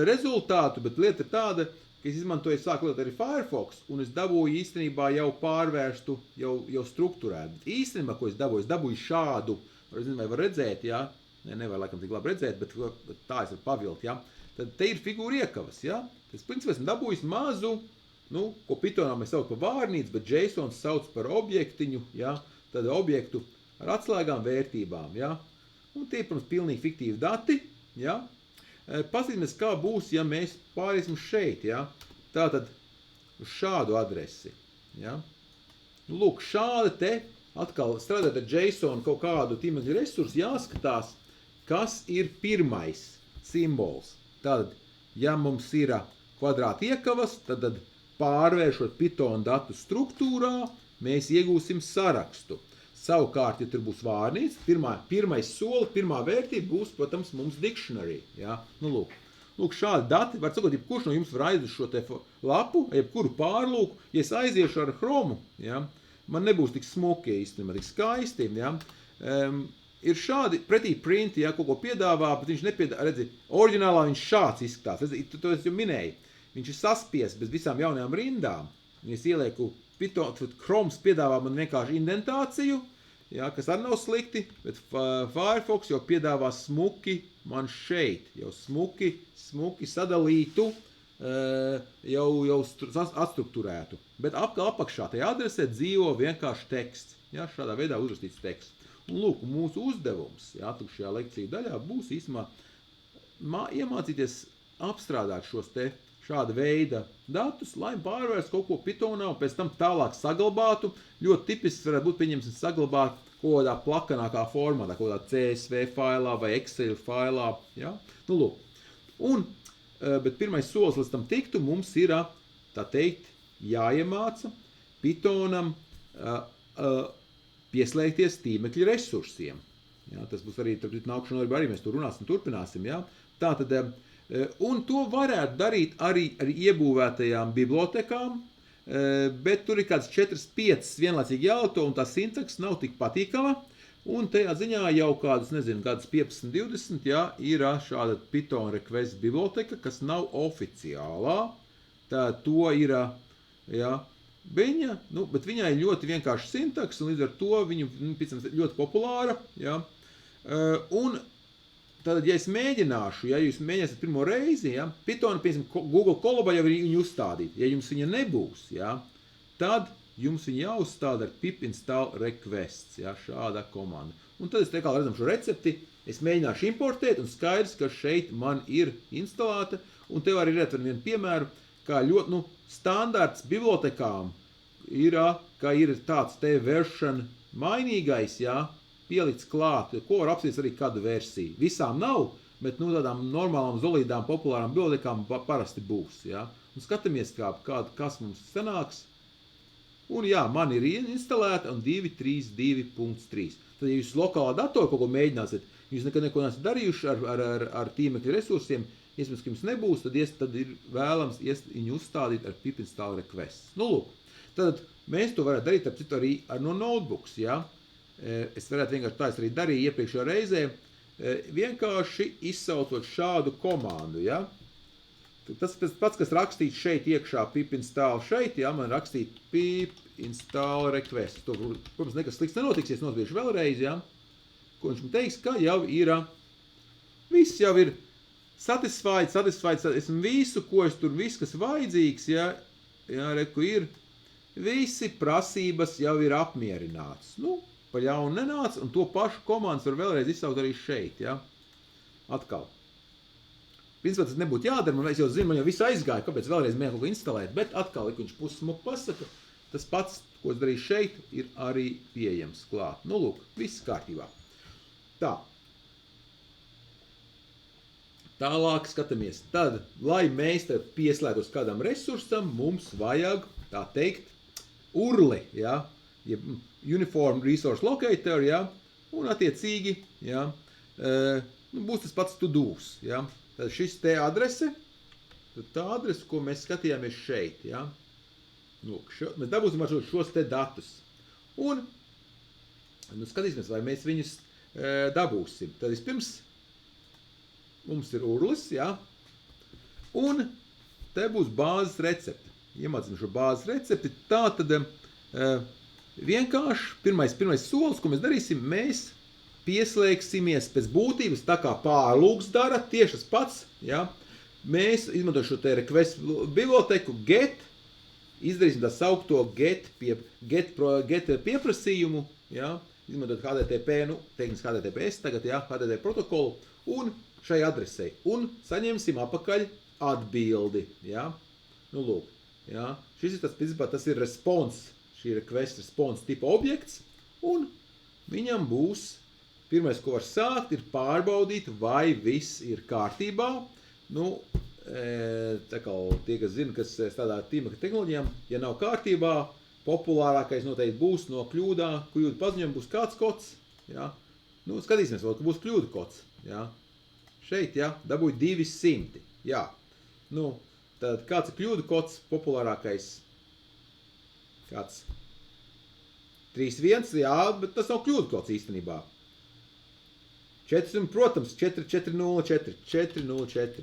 rezultātu, bet lieta ir tāda, ka es izmantoju sāku lietot arī Firefox, un es dabūju īstenībā jau pārvērstu, jau strukturētu. Īstenībā, ko es dabūju šādu, vai var redzēt, jā, nevar laikam tik labi redzēt, bet tā es varu pavilkt, jā. Tad te ir figūra iekavas, jā. Tas principā esmu dabūjis mazu, nu, ko Pythonā mēs sauc par vārnīcu, bet JSON sauc par objektiņu, jā, tad objektu ar atslēgām vērtībām, jā. Un tie, protams, pilnīgi fiktīvi dati, jā. Paskatīsimies, kā būs, ja mēs pāriesim šeit, ja? Tātad uz šādu adresi. Ja? Nu, lūk, šāda te atkal strādāt ar JSON kaut kādu tīmekļa resursu jāskatās, kas ir pirmais simbols. Tātad, ja mums ir kvadrāta iekavas, tad pārvēršot Python datu struktūrā, mēs iegūsim sarakstu. Savukārt, ja tur būs vārnīca, pirmais soli, pirmā vērtība būs, protams, mums dictionary. Ja? Nu, lūk, šādi dati, var sakot, jebkurš no jums var aiziet šo te lapu, jebkuru pārlūku, ja es aiziešu ar Chromu, ja? Man nebūs tik smuki īstenībā, tik skaisti. Ja? Ir šādi pretī print, ja kaut ko piedāvā, bet viņš nepiedāvā, redzi, oriģinālā viņš šāds izskatās, redzi, to es jau minēju, viņš ir saspies bez visām jaunajām rindām, un es ielieku Python, Chromes piedāvā man vienkārši indentāciju, jā, kas arī nav slikti, bet Firefox jau piedāvā smuki man šeit, jau smuki sadalītu jau atstrukturētu. Bet apakšā tajā adresē dzīvo vienkārši teksts. Ja, šādā veidā uzrakstīts teksts. Un lūk, mūsu uzdevums, ja, šajā lekciju daļā būs īstenībā iemācīties apstrādāt šos te šāda veida datus, lai pārvērst kaut ko Pythonā un pēc tam tālāk saglabātu. Ļoti tipisks varētu būt, pieņemsim, saglabāt kaut kādā plakanākā formātā, kaut kādā CSV failā vai Excel failā. Ja? Nu, lūk. Bet pirmais solis, līdz tam tiktu, mums ir, tā teikt, jāiemāca Pythonam pieslēgties tīmekļa resursiem. Ja? Tas būs arī nākšanā, arī mēs tur runāsim, turpināsim. Ja? Tātad, un to varētu darīt arī ar iebūvētajām bibliotekām, bet tur ir kāds 4-5 vienlaicīgi jālieto, un tā sintaks nav tik patīkama. Un tajā ziņā jau kādus, nezinu, kādus 15-20, ja, ir šāda Python request biblioteka, kas nav oficiālā. Tā to ir, ja, viņa, bet viņai ļoti vienkārši sintaks, un līdz ar to viņa ļoti populāra. Ja. Un tad, ja es mēģināšu, ja jūs mēģināsiet pirmo reizi, ja, Python, piemēram, Google Colabā jau ir viņu uzstādīt. Ja jums viņa nebūs, ja, tad jums viņa jāuzstāda ar pip install requests, ja, šāda komanda. Un tad es te kā redzam šo recepti, es mēģināšu importēt, un skaidrs, ka šeit man ir instalēta, un te var redzēt vienu piemēru, kā ļoti, standarts bibliotekām ir, ka ir tāds te version mainīgais, ja, pielikts klāt, ko var apsties arī kādu versiju. Visām nav, bet tādām normālām, solīdām, populārām bibliotekām parasti būs, ja. Un skatāmies, kas mums sanāks. Un jā, man ir instalēta un 2.3.2.3. Tad, ja jūs lokālā datorā kaut ko mēģināsiet, jūs nekad neko nesat darījuši ar tīmekļa resursiem, iespējams, ka jums nebūs, tad ir vēlams viņu uzstādīt ar pip install requests. Nu, lūk, tad mēs to varētu darīt arī no notebooks, ja? Es varētu vienkārši tā, es arī darīju iepriekšējā reizē, vienkārši izsaucot šādu komandu, ja? Tas pats, kas rakstīts šeit iekšā pip install šeit, ja, man rakstīt pip install request. To, protams, nekas slikts nenotiksies, nosbiešu vēlreiz, ja, ko viņš man teiks, ka jau ir, viss jau ir satisfied, esmu visu, ko es tur, viss, kas vajadzīgs, ja, reku ir, visi prasības jau ir apmierināts. Pa ļaunu nenāc, un to pašu komandas var vēlreiz izsaukt arī šeit, ja, atkal. Principā tas nebūtu jādara, es jau zinu, man jau visu aizgāja, kāpēc vēlreiz mēģinu kaut ko instalēt, bet atkal, viņš pusmuk pasaka, tas pats, ko es darīju šeit, ir arī pieejams klāt. Nu, lūk, viss kārtībā. Tā. Tālāk skatāmies. Tad, lai mēs tad pieslēgtos kādam resursam, mums vajag, tā teikt, urli, ja, Uniform Resource Locator, ja, un attiecīgi, ja, būs tas pats to-dos, ja. Tad šis te adrese, tad tā adrese, ko mēs skatījāmies šeit, ja. Lūk, mēs dabūsim ar šos te datus. Un, skatīsimies, vai mēs viņus dabūsim. Tad vispirms mums ir urlis, ja. Un te būs bāzes recepte. Iemācīsim šo bāzes recepti. Tā tad vienkārši pirmais solis, ko mēs darīsim, mēs pieslēgsimies pēc būtības, tā kā pārlūks dara, tieši tas pats, ja? Mēs izmantojam šo te request biblioteku get, izdarīsim tā saukto get pieprasījumu, ja? Izmantojot HTTP, teiknis HTTPS tagad, ja? HTTP protokolu, un šai adresei, un saņemsim apakaļ atbildi, ja? Nu, lūk, ja? Šis ir tas ir response, šī request response tipa objekts, un viņam būs pirmais, ko var sākt, ir pārbaudīt, vai viss ir kārtībā. Nu, tie, kas zina, kas strādā ar tīmekļa tehnoloģijām, ja nav kārtībā, populārākais noteikti būs no kļūdu paziņojuma būs kāds kods. Ja? Nu, skatīsimies vēl, ka būs kļūdu kods. Ja? Šeit, ja, dabūj 200. Jā. Nu, tad kāds ir kļūdu kods populārākais? Kāds? 3.1, jā, bet tas nav kļūdu kods īstenībā. 4, protams, 404,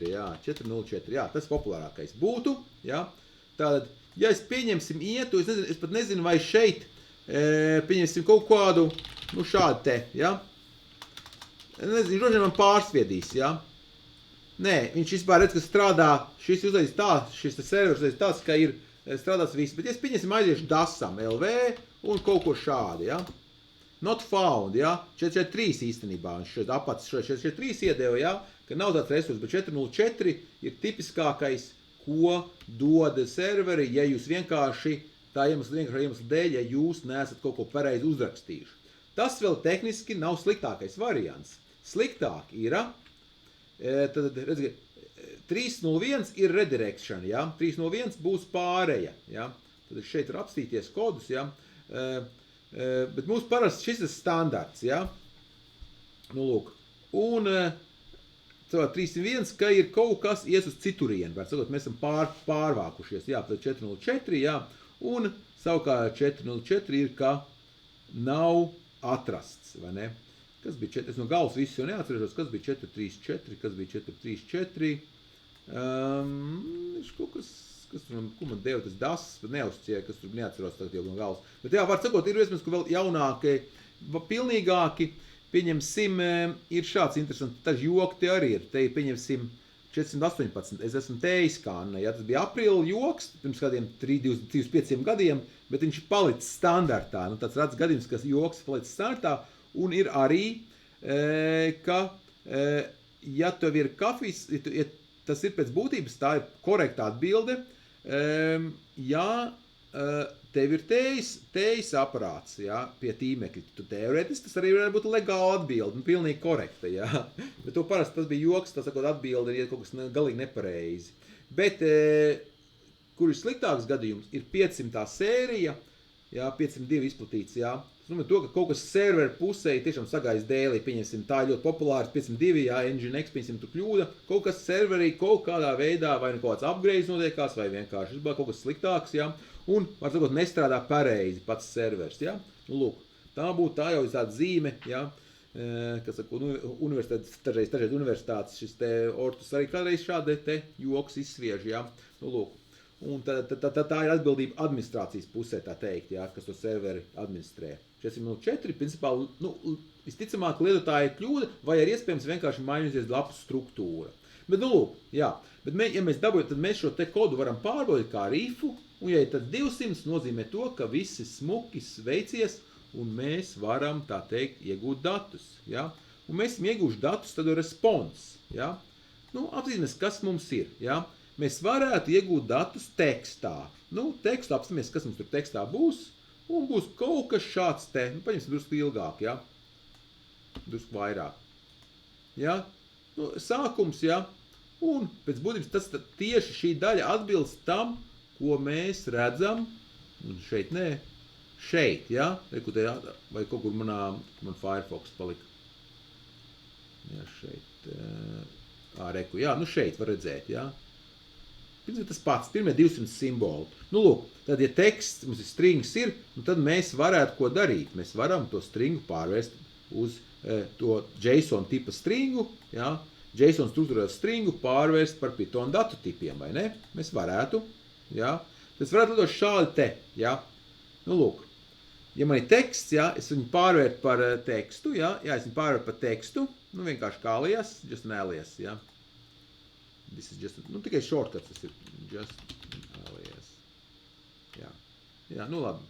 jā, 404, jā, tas populārākais būtu, jā. Tātad, ja es pieņemsim ietu, es pat nezinu, vai šeit pieņemsim kaut kādu, šādu te, jā. Nezinu, droši man pārsviedīs, jā. Nē, viņš vispār redz, ka strādā, šis uzreiz tāds, šis servers uzreiz tāds, ka ir strādās viss. Bet es pieņemsim aiziešu DASam, LV un kaut ko šādi, ja? Not found, ja? 443 īstenībā, viņš šeit apats 443 iedeva, ja? Ka nav tāds resurs, bet 404 ir tipiskākais, ko dod serveri, ja jūs vienkārši tā iemesla dēļ, ja jūs neesat kaut ko pareizi uzrakstījuši. Tas vēl tehniski nav sliktākais variants. Sliktāk ir, tad, redziet, 301 ir redirection, ja? 301 būs pāreja, ja? Tad šeit ir apstīties kodus, ja? Bet mums parasti šis ir standarts, ja? Nu, lūk. Un 301, ka ir kaut kas ies uz citurienu, var sakot, mēs esam pārvākušies, jā, tad 404, jā, un savukārt 404 ir, ka nav atrasts, vai ne? Kas bija 4, es no galvas visu jau neatcerēšos, kas bija 434, kas bija 434, kaut kas tur, ko man deva tas DAS, bet neuzcīja, kas tur neatceros tagad jau no galvas. Bet jā, var sakot, ir iespējams, ka vēl jaunāki, pilnīgāki, pieņemsim, ir šāds interesants, taži joki te arī ir, te pieņemsim 418, es esmu teiskāna, ja tas bija aprīla joks, pirms kādiem 25 gadiem, bet viņš ir palicis standartā, nu tāds rats gadījums, kas joks palicis standartā, un ir arī, ka, ja tev ir kafijas, ja tas ir pēc būtības, tā ir korekta atbilde, ja tev ir tējas aparāts, ja, pie tīmekļa, tu teorētiski tas arī varētu būt legāla atbilde, nu, pilnīgi korekta, ja, bet to parasti tas bija joks, tas sakot atbilde, ja kaut kas galīgi nepareizi. Bet, kur ir sliktāks gadījums, ir 500 sērija, ja, 502 izplatīts, ja, tas nozīmē to, ka kaut kas serveru pusē tiešām sagājis dēlī, pieņemsim, tā ir ļoti populārs 502, jā, Nginx, pieņemsim, tur kļūda, kaut kas serverī kaut kādā veidā, vai nu kaut kāds upgrades notiekās, vai vienkārši kaut kas sliktāks, jā, un, var sakot, nestrādā pareizi pats servers, jā, nu, lūk, tā būtu tā jau tāda zīme, jā, kas, dažreiz universitātes, šis te ortus arī kādreiz šādi te joks izsviež, jā, nu, lūk. Un tā ir atbildība administrācijas pusē, tā teikt, jā, kas to serveri administrē. 404, principā, nu, visticamāk lietotāja kļūda, vai ir iespējams vienkārši mainīties lapu struktūra. Bet, nu, lūk, jā, bet ja mēs dabūjam, tad mēs šo te kodu varam pārbaudīt kā rifu, un ja tad 200 nozīmē to, ka visi smukis veicies, un mēs varam, tā teikt, iegūt datus, jā. Un mēs esam iegūši datus, tad ir response, jā. Nu, apzīmēs, kas mums ir, jā. Mēs varētu iegūt datus tekstā. Nu, tekstu apstāmies, kas mums tur tekstā būs, un būs kaut kas šāds te, nu, paņemsim drusku ilgāk, ja? Drusku vairāk. Ja? Nu, sākums, ja? Un pēc būtības tas tieši šī daļa atbilst tam, ko mēs redzam, un šeit nē, šeit, ja? Vai kaut kur man Firefox palika. Ja, šeit, reku, jā, nu šeit var redzēt, ja? Tas pats, pirmie 200 simboli. Nu, lūk, tad, ja teksts, mums ir strings ir, nu, tad mēs varētu ko darīt. Mēs varam to stringu pārvērst uz to JSON tipa stringu, ja? JSON struktūrētu stringu pārvērst par Python datu tipiem, vai ne? Mēs varētu, ja? Tas varētu lidot šādi te, ja? Nu, lūk, ja man ir teksts, ja, es viņu pārvērtu par tekstu, ja? Ja es viņu pārvērtu par tekstu, nu, vienkārši kā alias, just an alias, ja? This is just, nu, tikai shortcuts tas ir, just alias. Jā, jā, nu labi.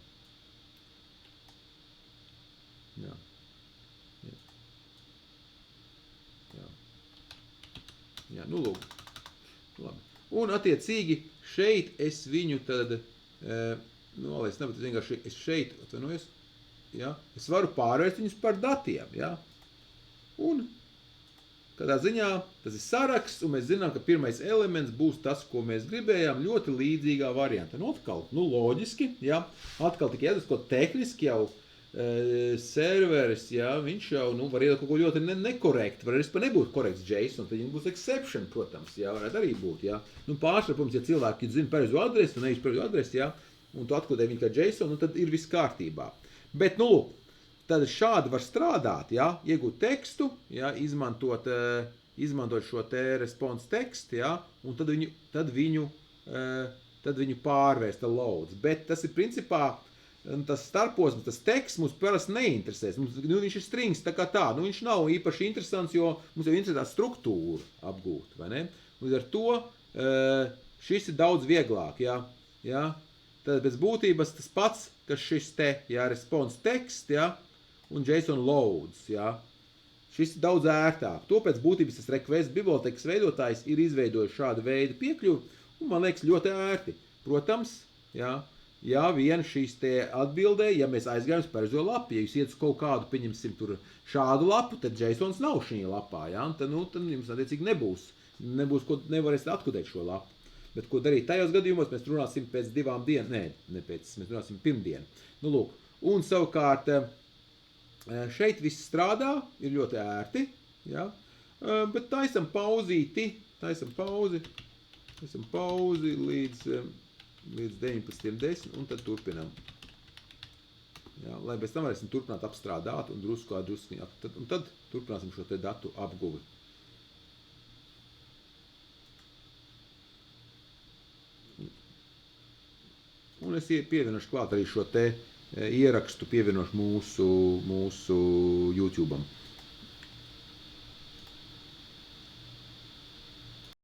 Jā. Jā. Jā. Jā, nu lūk. Labi. Un attiecīgi šeit es viņu tad, nu, alias, nebat, vienkārši es šeit, atvainojos, jā, es varu pārvērst viņus par datiem, jā. Un tādā ziņā tas ir saraksts, un mēs zinām, ka pirmais elements būs tas, ko mēs gribējām, ļoti līdzīgā variantā. Nu, atkal, nu, loģiski, jā, atkal tikai jādara, ko tehniski jau serveris, jā, viņš jau, nu, var iedot kaut ko ļoti nekorekti, var arī nebūt korekts JSON, tad viņam būs exception, protams, jā, varētu arī būt, jā. Nu, pārsvarpums, ja cilvēki zina pareizo adresi, un nevis pareizo adresi, jā, un tu atkodē viņu kā JSON, nu, tad ir viss kārtībā. Bet, nu, lūk, tad šādi var strādāt, ja? Iegūt tekstu, ja? Izmantot šo te response tekstu, ja? Un tad viņu pārvērst loads. Bet tas ir principā tas starposms, tas teksts mums parasti neinteresēs. Viņš ir strings tā kā tā. Viņš nav īpaši interesants, jo mums jau interesē tā struktūra apgūt, vai ne? Līdz ar to šis ir daudz vieglāk, jā. Tad pēc būtības tas pats, kas šis te, jā, response text, jā, un JSON loads, jā. Šis ir daudz ērtāk. To pēc būtības tas request bibliotekas veidotājs ir izveidojis šādu veidu piekļuvi, un man liekas ļoti ērti. Protams, jā, vien šīs te atbildē, ja mēs aizgājam uz pareizo lapu, ja jūs iet uz kaut kādu, pieņemsim tur šādu lapu, tad JSONs nav šī lapā, jā, un tad jums attiecīgi nebūs, ko nevarēsiet atkodēt šo lapu. Bet ko darīt tajos gadījumos, mēs runāsim pēc 2 dienām, mēs runāsim pirmdien. Nu, lūk, un savukārt šeit viss strādā, ir ļoti ērti, jā, bet taisam pauzi līdz 19.10 un tad turpinam. Jā, lai bez tam varēsim turpināt apstrādāt un un tad turpināsim šo te datu apguvi. Un es pievienošu klāt arī šo te ierakstu, pievienošu mūsu YouTube'am.